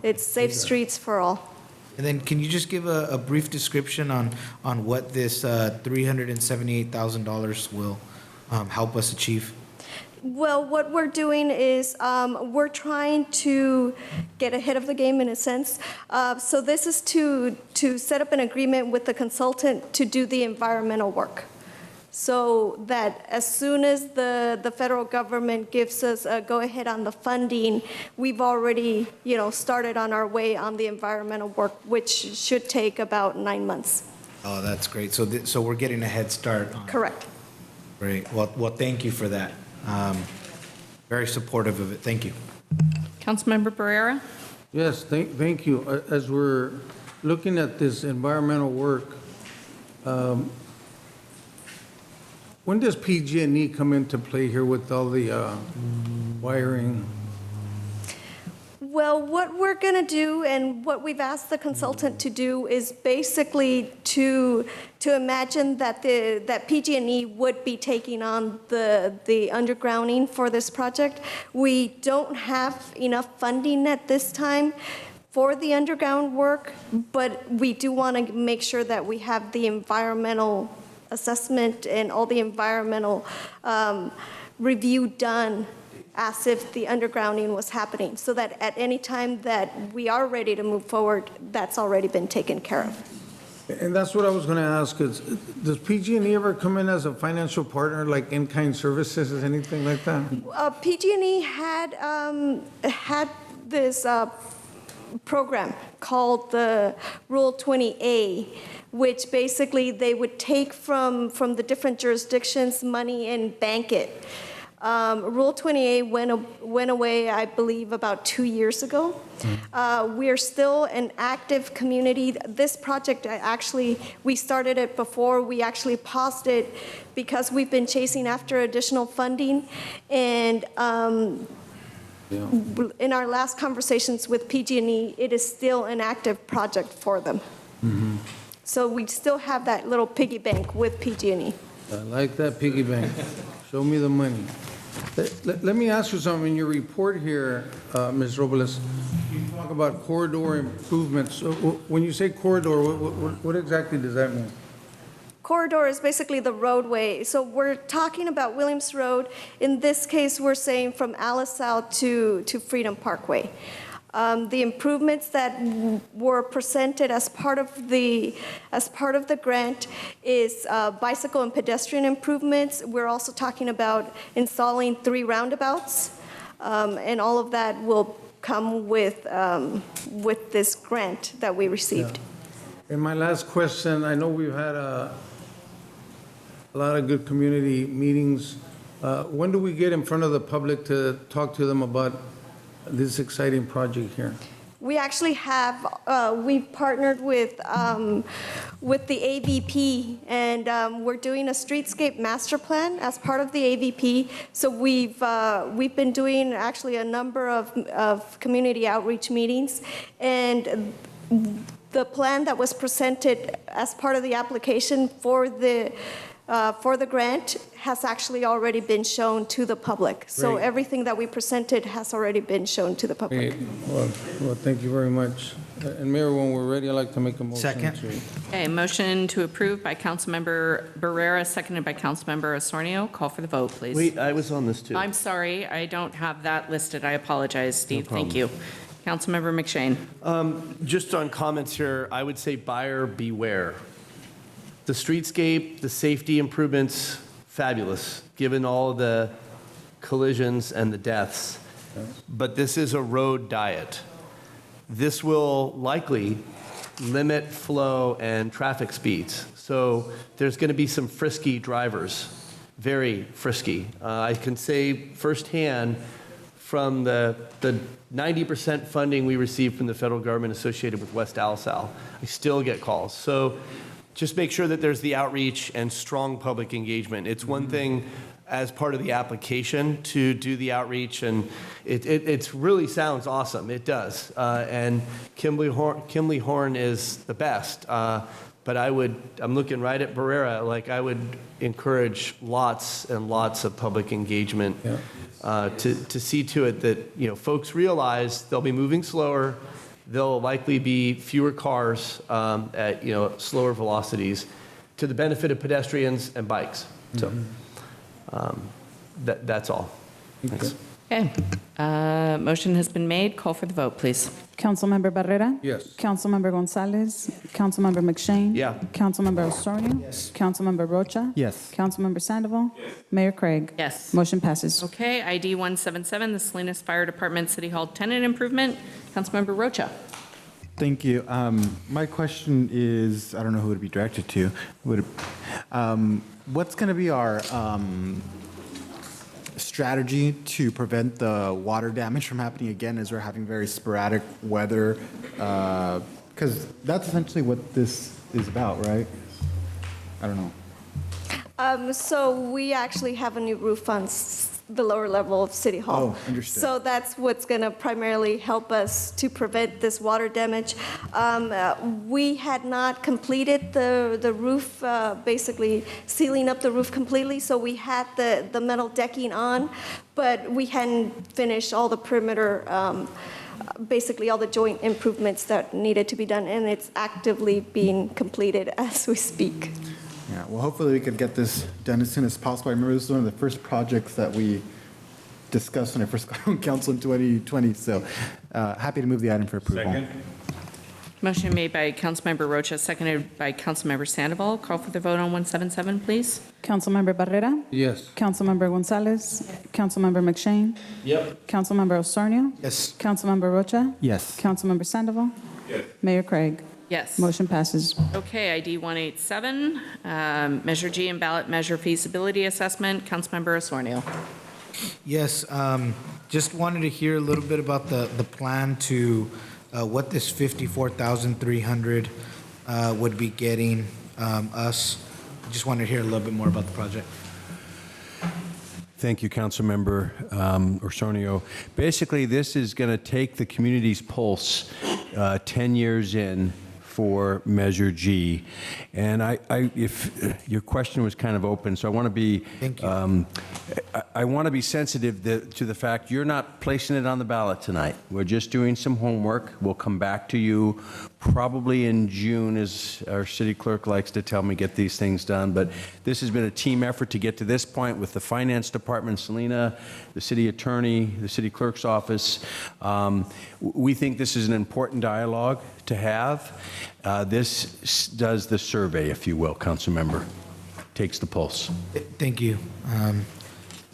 It's Safe Streets for All. And then can you just give a brief description on what this $378,000 will help us achieve? Well, what we're doing is we're trying to get ahead of the game in a sense. So this is to set up an agreement with the consultant to do the environmental work. So that as soon as the federal government gives us a go-ahead on the funding, we've already, started on our way on the environmental work, which should take about 9 months. Oh, that's great. So we're getting a head start on it. Correct. Great. Well, thank you for that. Very supportive of it. Thank you. Councilmember Barrera? Yes, thank you. As we're looking at this environmental work, when does PG&E come into play here with all the wiring? Well, what we're going to do and what we've asked the consultant to do is basically to imagine that that PG&E would be taking on the undergrounding for this project. We don't have enough funding at this time for the underground work, but we do want to make sure that we have the environmental assessment and all the environmental review done as if the undergrounding was happening, so that at any time that we are ready to move forward, that's already been taken care of. And that's what I was going to ask is, does PG&E ever come in as a financial partner, like in-kind services, or anything like that? PG&E had this program called the Rule 20A, which basically they would take from the different jurisdictions money and bank it. Rule 20A went away, I believe, about 2 years ago. We are still an active community. This project, we started it before. We actually paused it because we've been chasing after additional funding. And in our last conversations with PG&E, it is still an active project for them. So we still have that little piggy bank with PG&E. I like that piggy bank. Show me the money. Let me ask you something. In your report here, Ms. Robles, you talk about corridor improvements. So when you say corridor, what exactly does that mean? Corridor is basically the roadway. So we're talking about Williams Road. In this case, we're saying from Alisal to Freedom Parkway. The improvements that were presented as part of the grant is bicycle and pedestrian improvements. We're also talking about installing 3 roundabouts, and all of that will come with this grant that we received. Yeah. And my last question, I know we've had a lot of good community meetings. When do we get in front of the public to talk to them about this exciting project here? We actually have, we've partnered with the AVP, and we're doing a streetscape master plan as part of the AVP. So we've been doing actually a number of community outreach meetings, and the plan that was presented as part of the application for the grant has actually already been shown to the public. So Great. everything that we presented has already been shown to the public. Great. Well, thank you very much. And Mayor, when we're ready, I'd like to make a motion. Second. Okay, motion to approve by Councilmember Barrera, seconded by Councilmember Osornio. Call for the vote, please. Wait, I was on this too. I'm sorry, I don't have that listed. I apologize, Steve. Thank you. Councilmember McShane. Just on comments here, I would say buyer beware. The streetscape, the safety improvements, fabulous, given all the collisions and the deaths. But this is a road diet. This will likely limit flow and traffic speeds. So there's going to be some frisky drivers, very frisky. I can say firsthand from the 90% funding we received from the federal government associated with West Alisal, I still get calls. So just make sure that there's the outreach and strong public engagement. It's one thing as part of the application to do the outreach, and it really sounds awesome. It does. And Kimberly Horn is the best. But I'm looking right at Barrera, like I would encourage lots and lots of public engagement to see to it that folks realize they'll be moving slower, there'll likely be fewer cars at slower velocities to the benefit of pedestrians and bikes. So that's all. Thanks. Okay. Motion has been made. Call for the vote, please. Councilmember Barrera? Yes. Councilmember Gonzalez? Councilmember McShane? Yeah. Councilmember Osornio? Yes. Councilmember Rocha? Yes. Councilmember Sandoval? Yes. Mayor Craig? Yes. Motion passes. Okay, ID 177, the Salinas Fire Department City Hall tenant improvement. Councilmember Rocha. Thank you. My question is, I don't know who it would be directed to. What's going to be our strategy to prevent the water damage from happening again as we're having very sporadic weather? Because that's essentially what this is about, right? I don't know. So we actually have a new roof on the lower level of City Hall. Oh, understood. So that's what's going to primarily help us to prevent this water damage. We had not completed the roof, basically sealing up the roof completely, so we had the metal decking on, but we hadn't finished all the perimeter, basically all the joint improvements that needed to be done, and it's actively being completed as we speak. Yeah, well, hopefully we could get this done as soon as possible. I remember this was one of the first projects that we discussed when I first got on council in 2020, so happy to move the item for approval. Second. Motion made by Councilmember Rocha, seconded by Councilmember Sandoval. Call for the vote on 177, please. Councilmember Barrera? Yes. Councilmember Gonzalez? Councilmember McShane? Yep. Councilmember Osornio? Yes. Councilmember Rocha? Yes. Councilmember Sandoval? Yes. Mayor Craig? Yes. Motion passes. Okay, ID 187, Measure G and ballot measure feasibility assessment. Councilmember Osornio. Yes, just wanted to hear a little bit about the plan to what this 54,300 would be getting us. Just wanted to hear a little bit more about the project. Thank you, Councilmember Osornio. Basically, this is going to take the community's pulse 10 years in for Measure G. And if your question was kind of open, so I want to be, Thank you. I want to be sensitive to the fact you're not placing it on the ballot tonight. We're just doing some homework. We'll come back to you probably in June, as our city clerk likes to tell me, get these things done. But this has been a team effort to get to this point with the finance department, Salina, the city attorney, the city clerk's office. We think this is an important dialogue to have. This does the survey, if you will, council member. Takes the pulse. Thank you.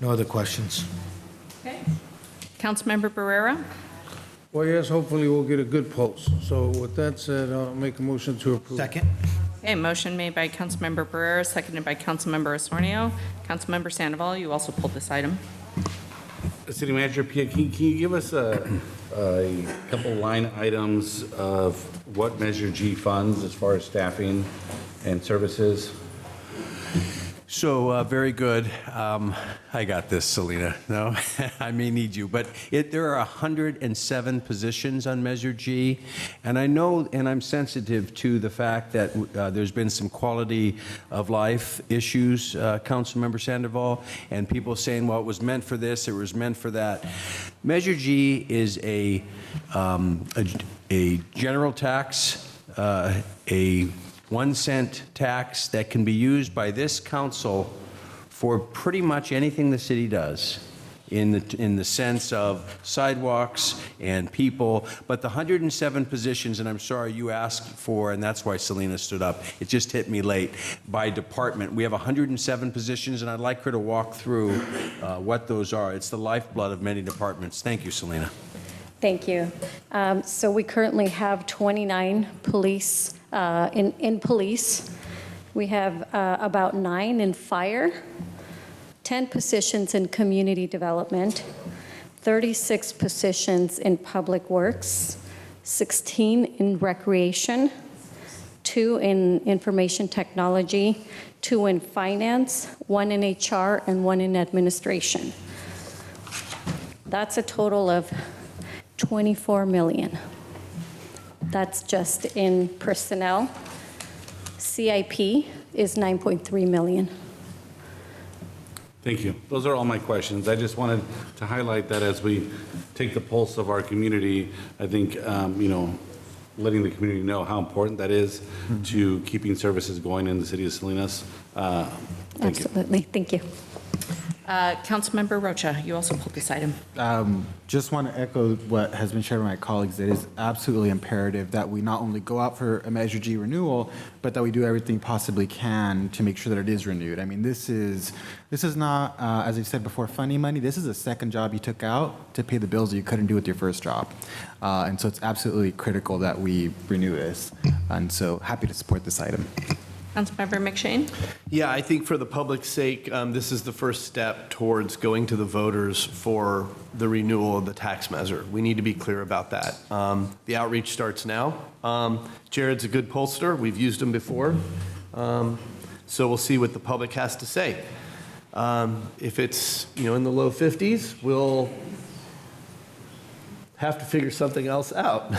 No other questions. Okay. Councilmember Barrera. Well, yes, hopefully we'll get a good pulse. So with that said, I'll make a motion to approve. Second. Okay, motion made by Councilmember Barrera, seconded by Councilmember Osornio. Councilmember Sandoval, you also pulled this item. City Manager Pia, can you give us a couple line items of what Measure G funds as far as staffing and services? So, very good. I got this, Selena. No, I may need you. But there are 107 positions on Measure G. And I know, and I'm sensitive to the fact that there's been some quality of life issues, Councilmember Sandoval, and people saying, well, it was meant for this, it was meant for that. Measure G is a general tax, a 1 cent tax that can be used by this council for pretty much anything the city does in the sense of sidewalks and people, but the 107 positions, and I'm sorry you asked for, and that's why Selena stood up, it just hit me late, by department. We have 107 positions, and I'd like her to walk through what those are. It's the lifeblood of many departments. Thank you, Selena. Thank you. So we currently have 29 police in police. We have about 9 in fire, 10 positions in community development, 36 positions in public works, 16 in recreation, 2 in information technology, 2 in finance, 1 in HR, and 1 in administration. That's a total of 24 million. That's just in personnel. CIP is 9.3 million. Thank you. Those are all my questions. I just wanted to highlight that as we take the pulse of our community, I think, letting the community know how important that is to keeping services going in the city of Salinas. Absolutely. Thank you. Councilmember Rocha, you also pulled this item. Just want to echo what has been shared by my colleagues. It is absolutely imperative that we not only go out for a Measure G renewal, but that we do everything possibly can to make sure that it is renewed. I mean, this is not, as I said before, funny money. This is a second job you took out to pay the bills that you couldn't do with your first job. And so it's absolutely critical that we renew this. And so happy to support this item. Councilmember McShane? Yeah, I think for the public's sake, this is the first step towards going to the voters for the renewal of the tax measure. We need to be clear about that. The outreach starts now. Jared's a good pollster. We've used him before. So we'll see what the public has to say. If it's, in the low 50s, we'll have to figure something else out.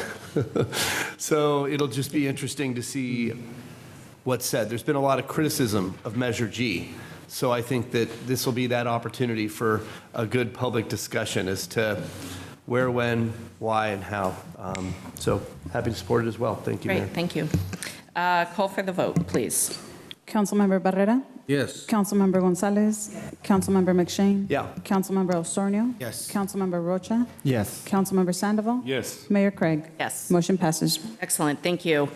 So it'll just be interesting to see what's said. There's been a lot of criticism of Measure G. So I think that this will be that opportunity for a good public discussion as to where, when, why, and how. So happy to support it as well. Thank you, Mayor. Great, thank you. Call for the vote, please. Councilmember Barrera? Yes. Councilmember Gonzalez? Councilmember McShane? Yeah. Councilmember Osornio? Yes. Councilmember Rocha? Yes. Councilmember Sandoval? Yes. Mayor Craig? Yes. Motion passes. Excellent, thank you.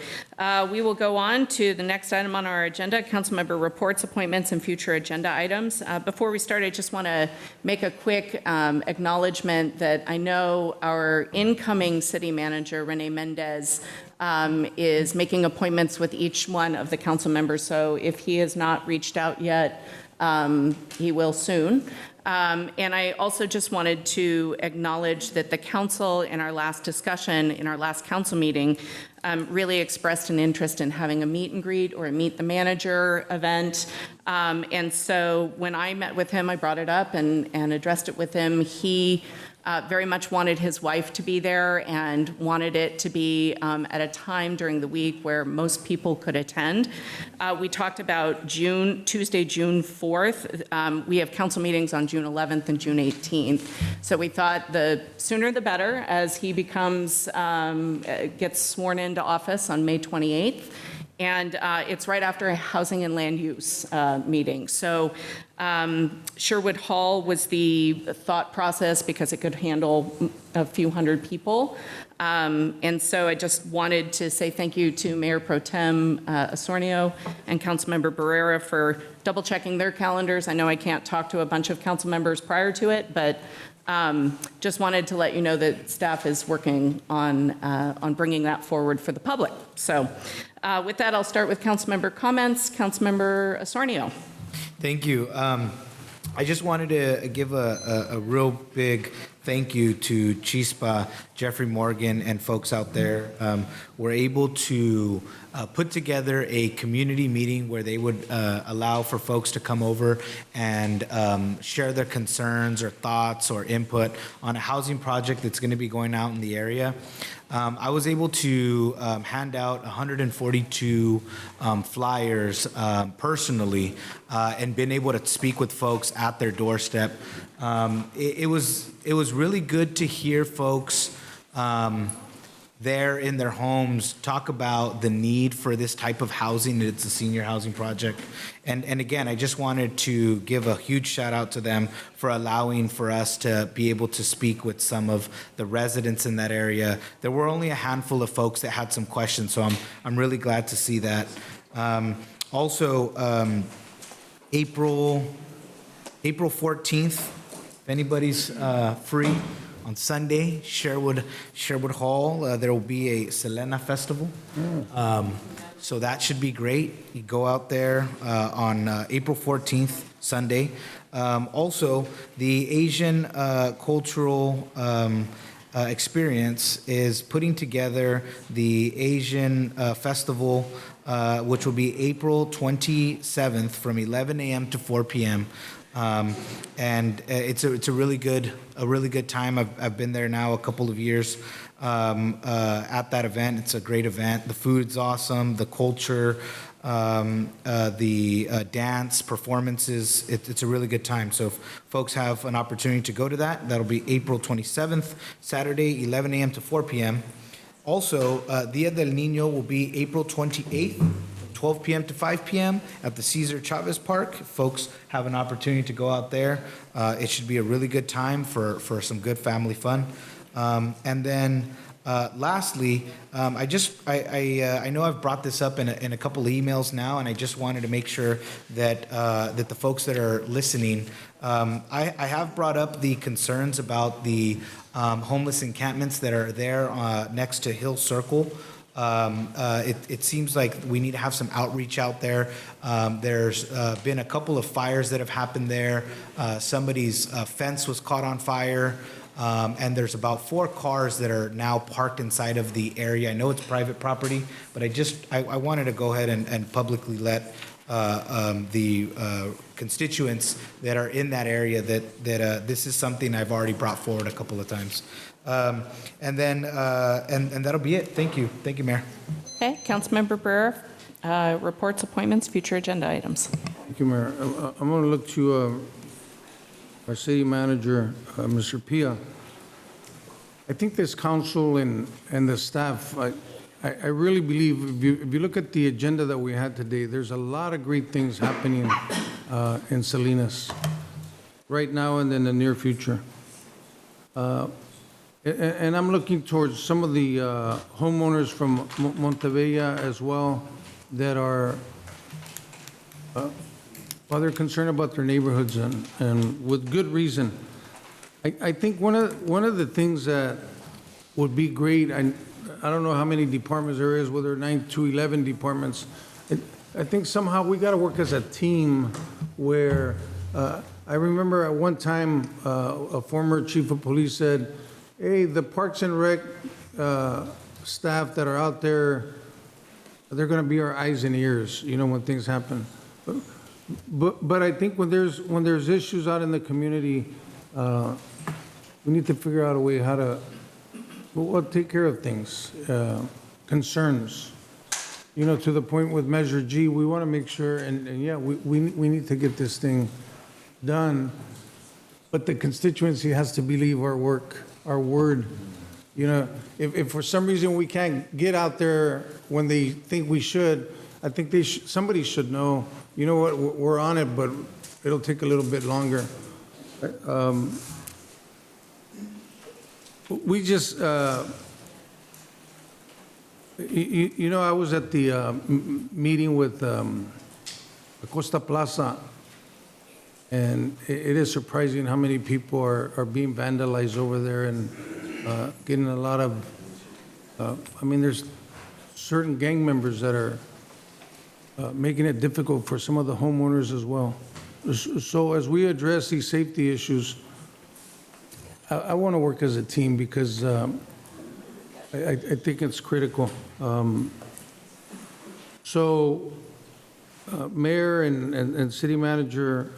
We will go on to the next item on our agenda, councilmember reports, appointments, and future agenda items. Before we start, I just want to make a quick acknowledgement that I know our incoming city manager, Rene Mendez, is making appointments with each one of the council members. So if he has not reached out yet, he will soon. And I also just wanted to acknowledge that the council in our last discussion, in our last council meeting, really expressed an interest in having a meet and greet or a meet the manager event. And so when I met with him, I brought it up and addressed it with him. He very much wanted his wife to be there and wanted it to be at a time during the week where most people could attend. We talked about Tuesday, June 4th. We have council meetings on June 11th and June 18th. So we thought the sooner the better as he gets sworn into office on May 28th. And it's right after a housing and land use meeting. So Sherwood Hall was the thought process because it could handle a few hundred people. And so I just wanted to say thank you to Mayor Pro Tem Osornio and Councilmember Barrera for double checking their calendars. I know I can't talk to a bunch of council members prior to it, but just wanted to let you know that staff is working on bringing that forward for the public. So with that, I'll start with council member comments. Councilmember Osornio. Thank you. I just wanted to give a real big thank you to Chispa, Jeffrey Morgan, and folks out there. We're able to put together a community meeting where they would allow for folks to come over and share their concerns or thoughts or input on a housing project that's going to be going out in the area. I was able to hand out 142 flyers personally and been able to speak with folks at their doorstep. It was really good to hear folks there in their homes talk about the need for this type of housing. It's a senior housing project. And again, I just wanted to give a huge shout out to them for allowing for us to be able to speak with some of the residents in that area. There were only a handful of folks that had some questions, so I'm really glad to see that. Also, April 14th, if anybody's free, on Sunday, Sherwood Hall, there will be a Selena Festival. So that should be great. You go out there on April 14th, Sunday. Also, the Asian Cultural Experience is putting together the Asian Festival, which will be April 27th from 11 a.m. to 4 p.m. And it's a really good time. I've been there now a couple of years at that event. It's a great event. The food's awesome. The culture, the dance performances. It's a really good time. So if folks have an opportunity to go to that, that'll be April 27th, Saturday, 11 a.m. to 4 p.m. Also, Dia del Niño will be April 28th. 12 p.m. to 5 p.m. at the Cesar Chavez Park. If folks have an opportunity to go out there, it should be a really good time for some good family fun. And then lastly, I know I've brought this up in a couple of emails now, and I just wanted to make sure that that the folks that are listening, I have brought up the concerns about the homeless encampments that are there next to Hill Circle. It seems like we need to have some outreach out there. There's been a couple of fires that have happened there. Somebody's fence was caught on fire, and there's about 4 cars that are now parked inside of the area. I know it's private property, but I wanted to go ahead and publicly let the constituents that are in that area that this is something I've already brought forward a couple of times. And that'll be it. Thank you. Thank you, Mayor. Okay, Councilmember Brewer, reports, appointments, future agenda items. Thank you, Mayor. I'm going to look to our city manager, Mr. Pia. I think this council and the staff, I really believe if you look at the agenda that we had today, there's a lot of great things happening in Salinas right now and in the near future. And I'm looking towards some of the homeowners from Montebella as well that are, well, they're concerned about their neighborhoods and with good reason. I think one of the things that would be great, I don't know how many departments there is, whether 9 to 11 departments. I think somehow we got to work as a team where, I remember at one time a former chief of police said, hey, the Parks and Rec staff that are out there, they're going to be our eyes and ears, when things happen. But I think when there's issues out in the community, we need to figure out a way how to take care of things, concerns. To the point with Measure G, we want to make sure, and yeah, we need to get this thing done, but the constituency has to believe our work, our word. If for some reason we can't get out there when they think we should, I think somebody should know, you know what, we're on it, but it'll take a little bit longer. We just, I was at the meeting with Acosta Plaza, and it is surprising how many people are being vandalized over there and getting a lot of, there's certain gang members that are making it difficult for some of the homeowners as well. So as we address these safety issues, I want to work as a team because I think it's critical. Mayor and city manager,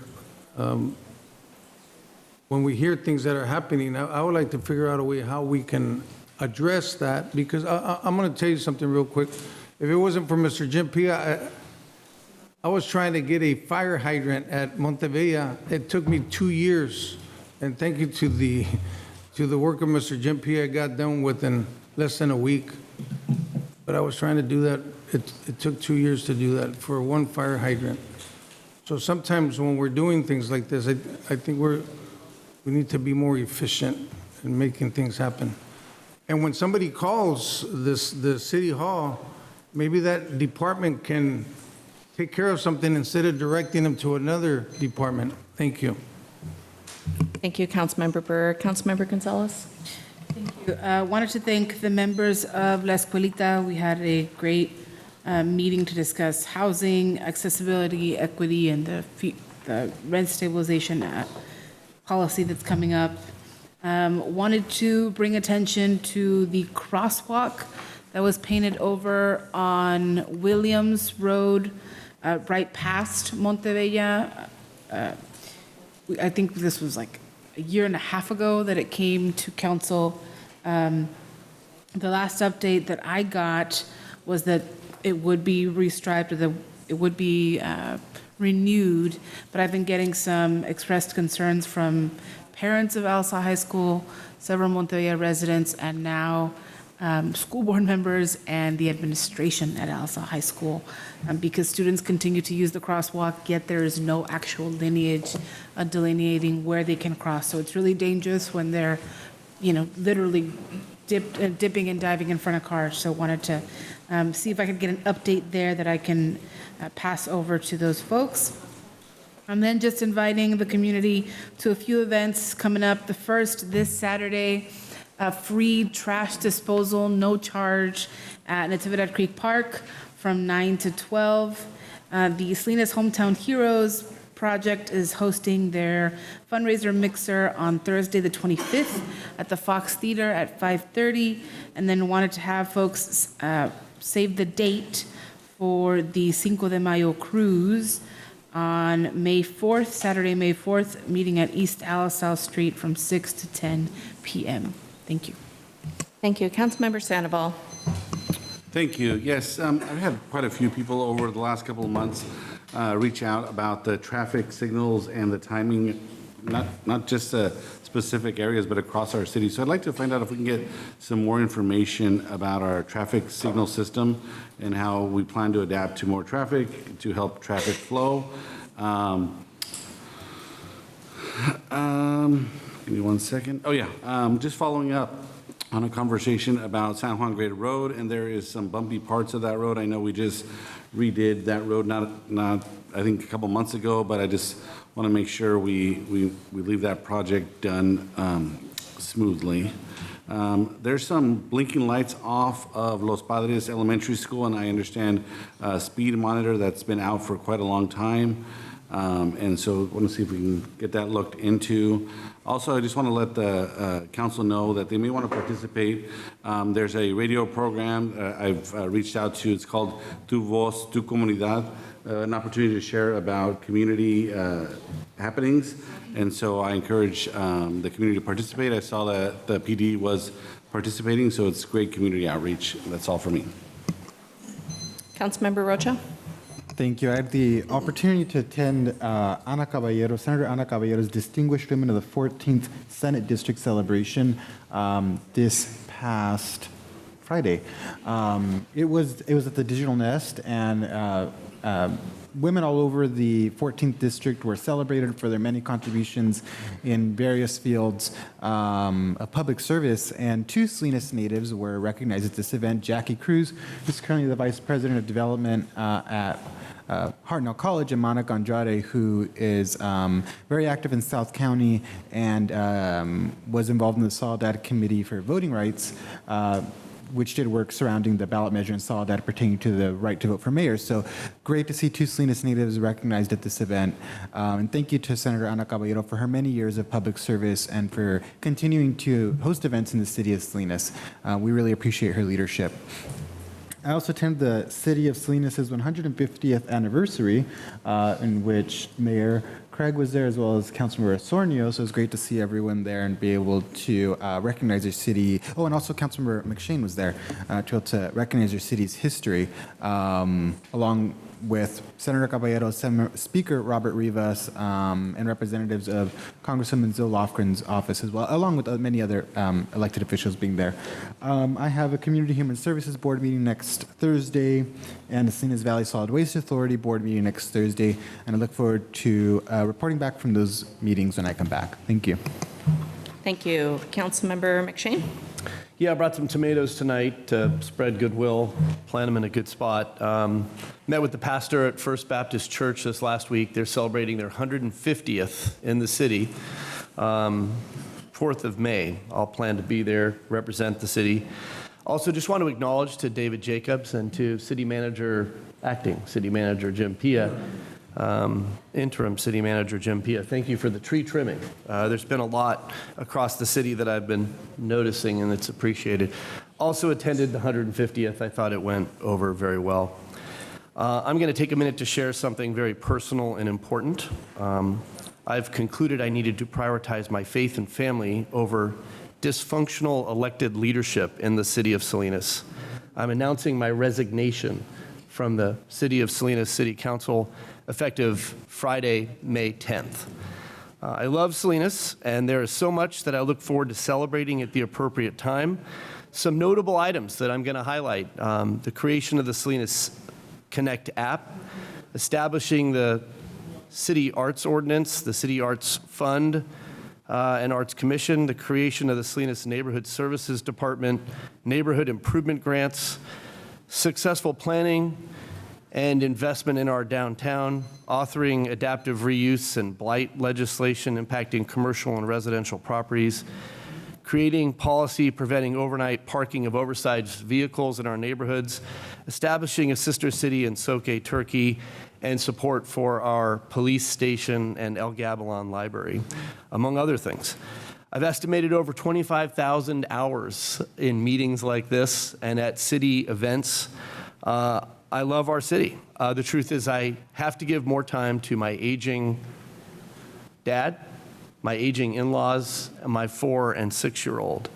when we hear things that are happening, I would like to figure out a way how we can address that, because I'm going to tell you something real quick. If it wasn't for Mr. Jim Pia, I was trying to get a fire hydrant at Montebella. It took me 2 years, and thank you to the to the work of Mr. Jim P. I got done within less than a week. But I was trying to do that, it took 2 years to do that for one fire hydrant. So sometimes when we're doing things like this, I think we need to be more efficient in making things happen. And when somebody calls the city hall, maybe that department can take care of something instead of directing them to another department. Thank you. Thank you, Councilmember Burr. Councilmember Gonzalez? Wanted to thank the members of La Escuelita. We had a great meeting to discuss housing, accessibility, equity, and the rent stabilization policy that's coming up. Wanted to bring attention to the crosswalk that was painted over on Williams Road, right past Montebella. I think this was like a year and a half ago that it came to council. The last update that I got was that it would be restriped, or it would be renewed, but I've been getting some expressed concerns from parents of Alsa High School, several Montebella residents, and now school board members and the administration at Alsa High School, because students continue to use the crosswalk, yet there is no actual lineage delineating where they can cross. So it's really dangerous when they're, literally dipping and diving in front of cars. So wanted to see if I could get an update there that I can pass over to those folks. And then just inviting the community to a few events coming up. The first, this Saturday, free trash disposal, no charge at Natividad Creek Park from 9 to 12. The Salinas Hometown Heroes Project is hosting their fundraiser mixer on Thursday, the 25th at the Fox Theater at 5:30. And then wanted to have folks save the date for the Cinco de Mayo cruise on May 4th, Saturday, May 4th, meeting at East Alisal Street from 6 to 10 p.m. Thank you. Thank you. Councilmember Sandoval. Thank you. Yes, I've had quite a few people over the last couple of months reach out about the traffic signals and the timing, not just specific areas, but across our city. So I'd like to find out if we can get some more information about our traffic signal system and how we plan to adapt to more traffic to help traffic flow. Give me 1 second. Oh, yeah. Just following up on a conversation about San Juan Greater Road, and there is some bumpy parts of that road. I know we just redid that road not I think a couple months ago, but I just want to make sure we leave that project done smoothly. There's some blinking lights off of Los Padres Elementary School, and I understand a speed monitor that's been out for quite a long time. And so I want to see if we can get that looked into. Also, I just want to let the council know that they may want to participate. There's a radio program I've reached out to. It's called Tu Voz, Tu Comunidad, an opportunity to share about community happenings. And so I encourage the community to participate. I saw that the PD was participating, so it's great community outreach. That's all for me. Councilmember Rocha. Thank you. I had the opportunity to attend Senator Ana Caballero's Distinguished Women of the 14th Senate District celebration this past Friday. It was at the Digital Nest, and women all over the 14th District were celebrated for their many contributions in various fields of public service, and 2 Salinas natives were recognized at this event. Jackie Cruz, who's currently the Vice President of Development at Hartnell College, and Monica Andrade, who is very active in South County and was involved in the Soledad Committee for Voting Rights, which did work surrounding the ballot measure in Soledad pertaining to the right to vote for mayor. So great to see 2 Salinas natives recognized at this event. And thank you to Senator Ana Caballero for her many years of public service and for continuing to host events in the city of Salinas. We really appreciate her leadership. I also attended the City of Salinas' 150th anniversary, in which Mayor Craig was there as well as Councilmember Osornio, so it was great to see everyone there and be able to recognize your city. Oh, and also Councilmember McShane was there to be able to recognize your city's history, along with Senator Caballero, Speaker Robert Rivas, and representatives of Congresswoman Zil Lofgren's office as well, along with many other elected officials being there. I have a Community Human Services Board meeting next Thursday and the Salinas Valley Solid Waste Authority Board meeting next Thursday, and I look forward to reporting back from those meetings when I come back. Thank you. Thank you. Councilmember McShane? Yeah, I brought some tomatoes tonight to spread goodwill, plant them in a good spot. Met with the pastor at First Baptist Church this last week. They're celebrating their 150th in the city, 4th of May. I'll plan to be there, represent the city. Also, just want to acknowledge to David Jacobs and to Acting City Manager Jim Pia, Interim City Manager Jim Pia. Thank you for the tree trimming. There's been a lot across the city that I've been noticing, and it's appreciated. Also attended the 150th. I thought it went over very well. I'm going to take a minute to share something very personal and important. I've concluded I needed to prioritize my faith and family over dysfunctional elected leadership in the city of Salinas. I'm announcing my resignation from the City of Salinas City Council effective Friday, May 10th. I love Salinas, and there is so much that I look forward to celebrating at the appropriate time. Some notable items that I'm going to highlight: the creation of the Salinas Connect app, establishing the City Arts Ordinance, the City Arts Fund and Arts Commission, the creation of the Salinas Neighborhood Services Department, neighborhood improvement grants, successful planning and investment in our downtown, authoring adaptive reuse and blight legislation impacting commercial and residential properties, creating policy preventing overnight parking of oversized vehicles in our neighborhoods, establishing a sister city in Soke, Turkey, and support for our police station and El Gabilan Library, among other things. I've estimated over 25,000 hours in meetings like this and at city events. I love our city. The truth is I have to give more time to my aging dad, my aging in-laws, and my 4- and 6-year-old.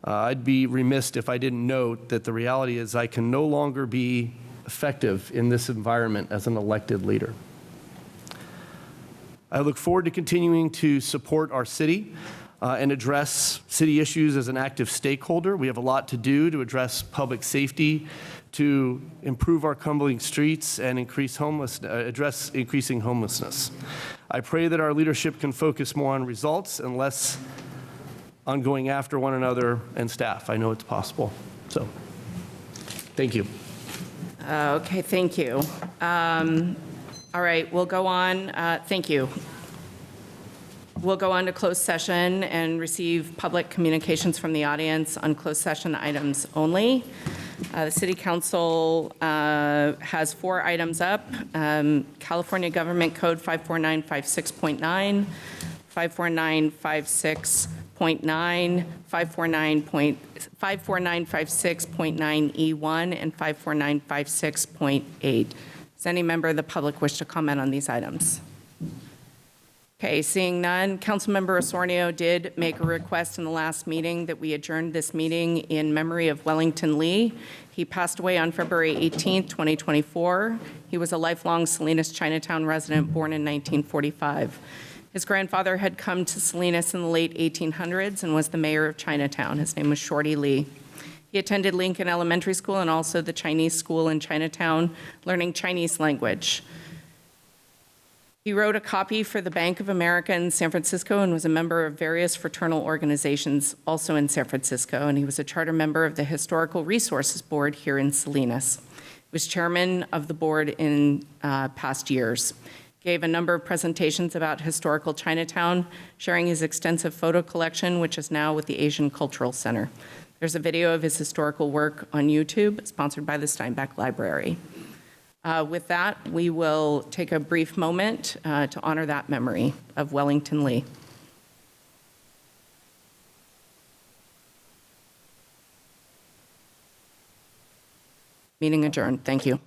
I'd be remiss if I didn't note that the reality is I can no longer be effective in this environment as an elected leader. I look forward to continuing to support our city and address city issues as an active stakeholder. We have a lot to do to address public safety, to improve our crumbling streets and address increasing homelessness. I pray that our leadership can focus more on results and less on going after one another and staff. I know it's possible. So, thank you. Okay, thank you. All right, we'll go on. Thank you. We'll go on to closed session and receive public communications from the audience on closed session items only. The City Council has 4 items up. California Government Code 54956.9, 54956.9, 54956.9E1, and 54956.8. Does any member of the public wish to comment on these items? Okay, seeing none, Councilmember Osornio did make a request in the last meeting that we adjourned this meeting in memory of Wellington Lee. He passed away on February 18th, 2024. He was a lifelong Salinas Chinatown resident born in 1945. His grandfather had come to Salinas in the late 1800s and was the mayor of Chinatown. His name was Shorty Lee. He attended Lincoln Elementary School and also the Chinese school in Chinatown, learning Chinese language. He wrote a copy for the Bank of America in San Francisco and was a member of various fraternal organizations also in San Francisco, and he was a charter member of the Historical Resources Board here in Salinas. He was chairman of the board in past years. Gave a number of presentations about historical Chinatown, sharing his extensive photo collection, which is now with the Asian Cultural Center. There's a video of his historical work on YouTube, sponsored by the Steinbeck Library. With that, we will take a brief moment to honor that memory of Wellington Lee. Meeting adjourned. Thank you.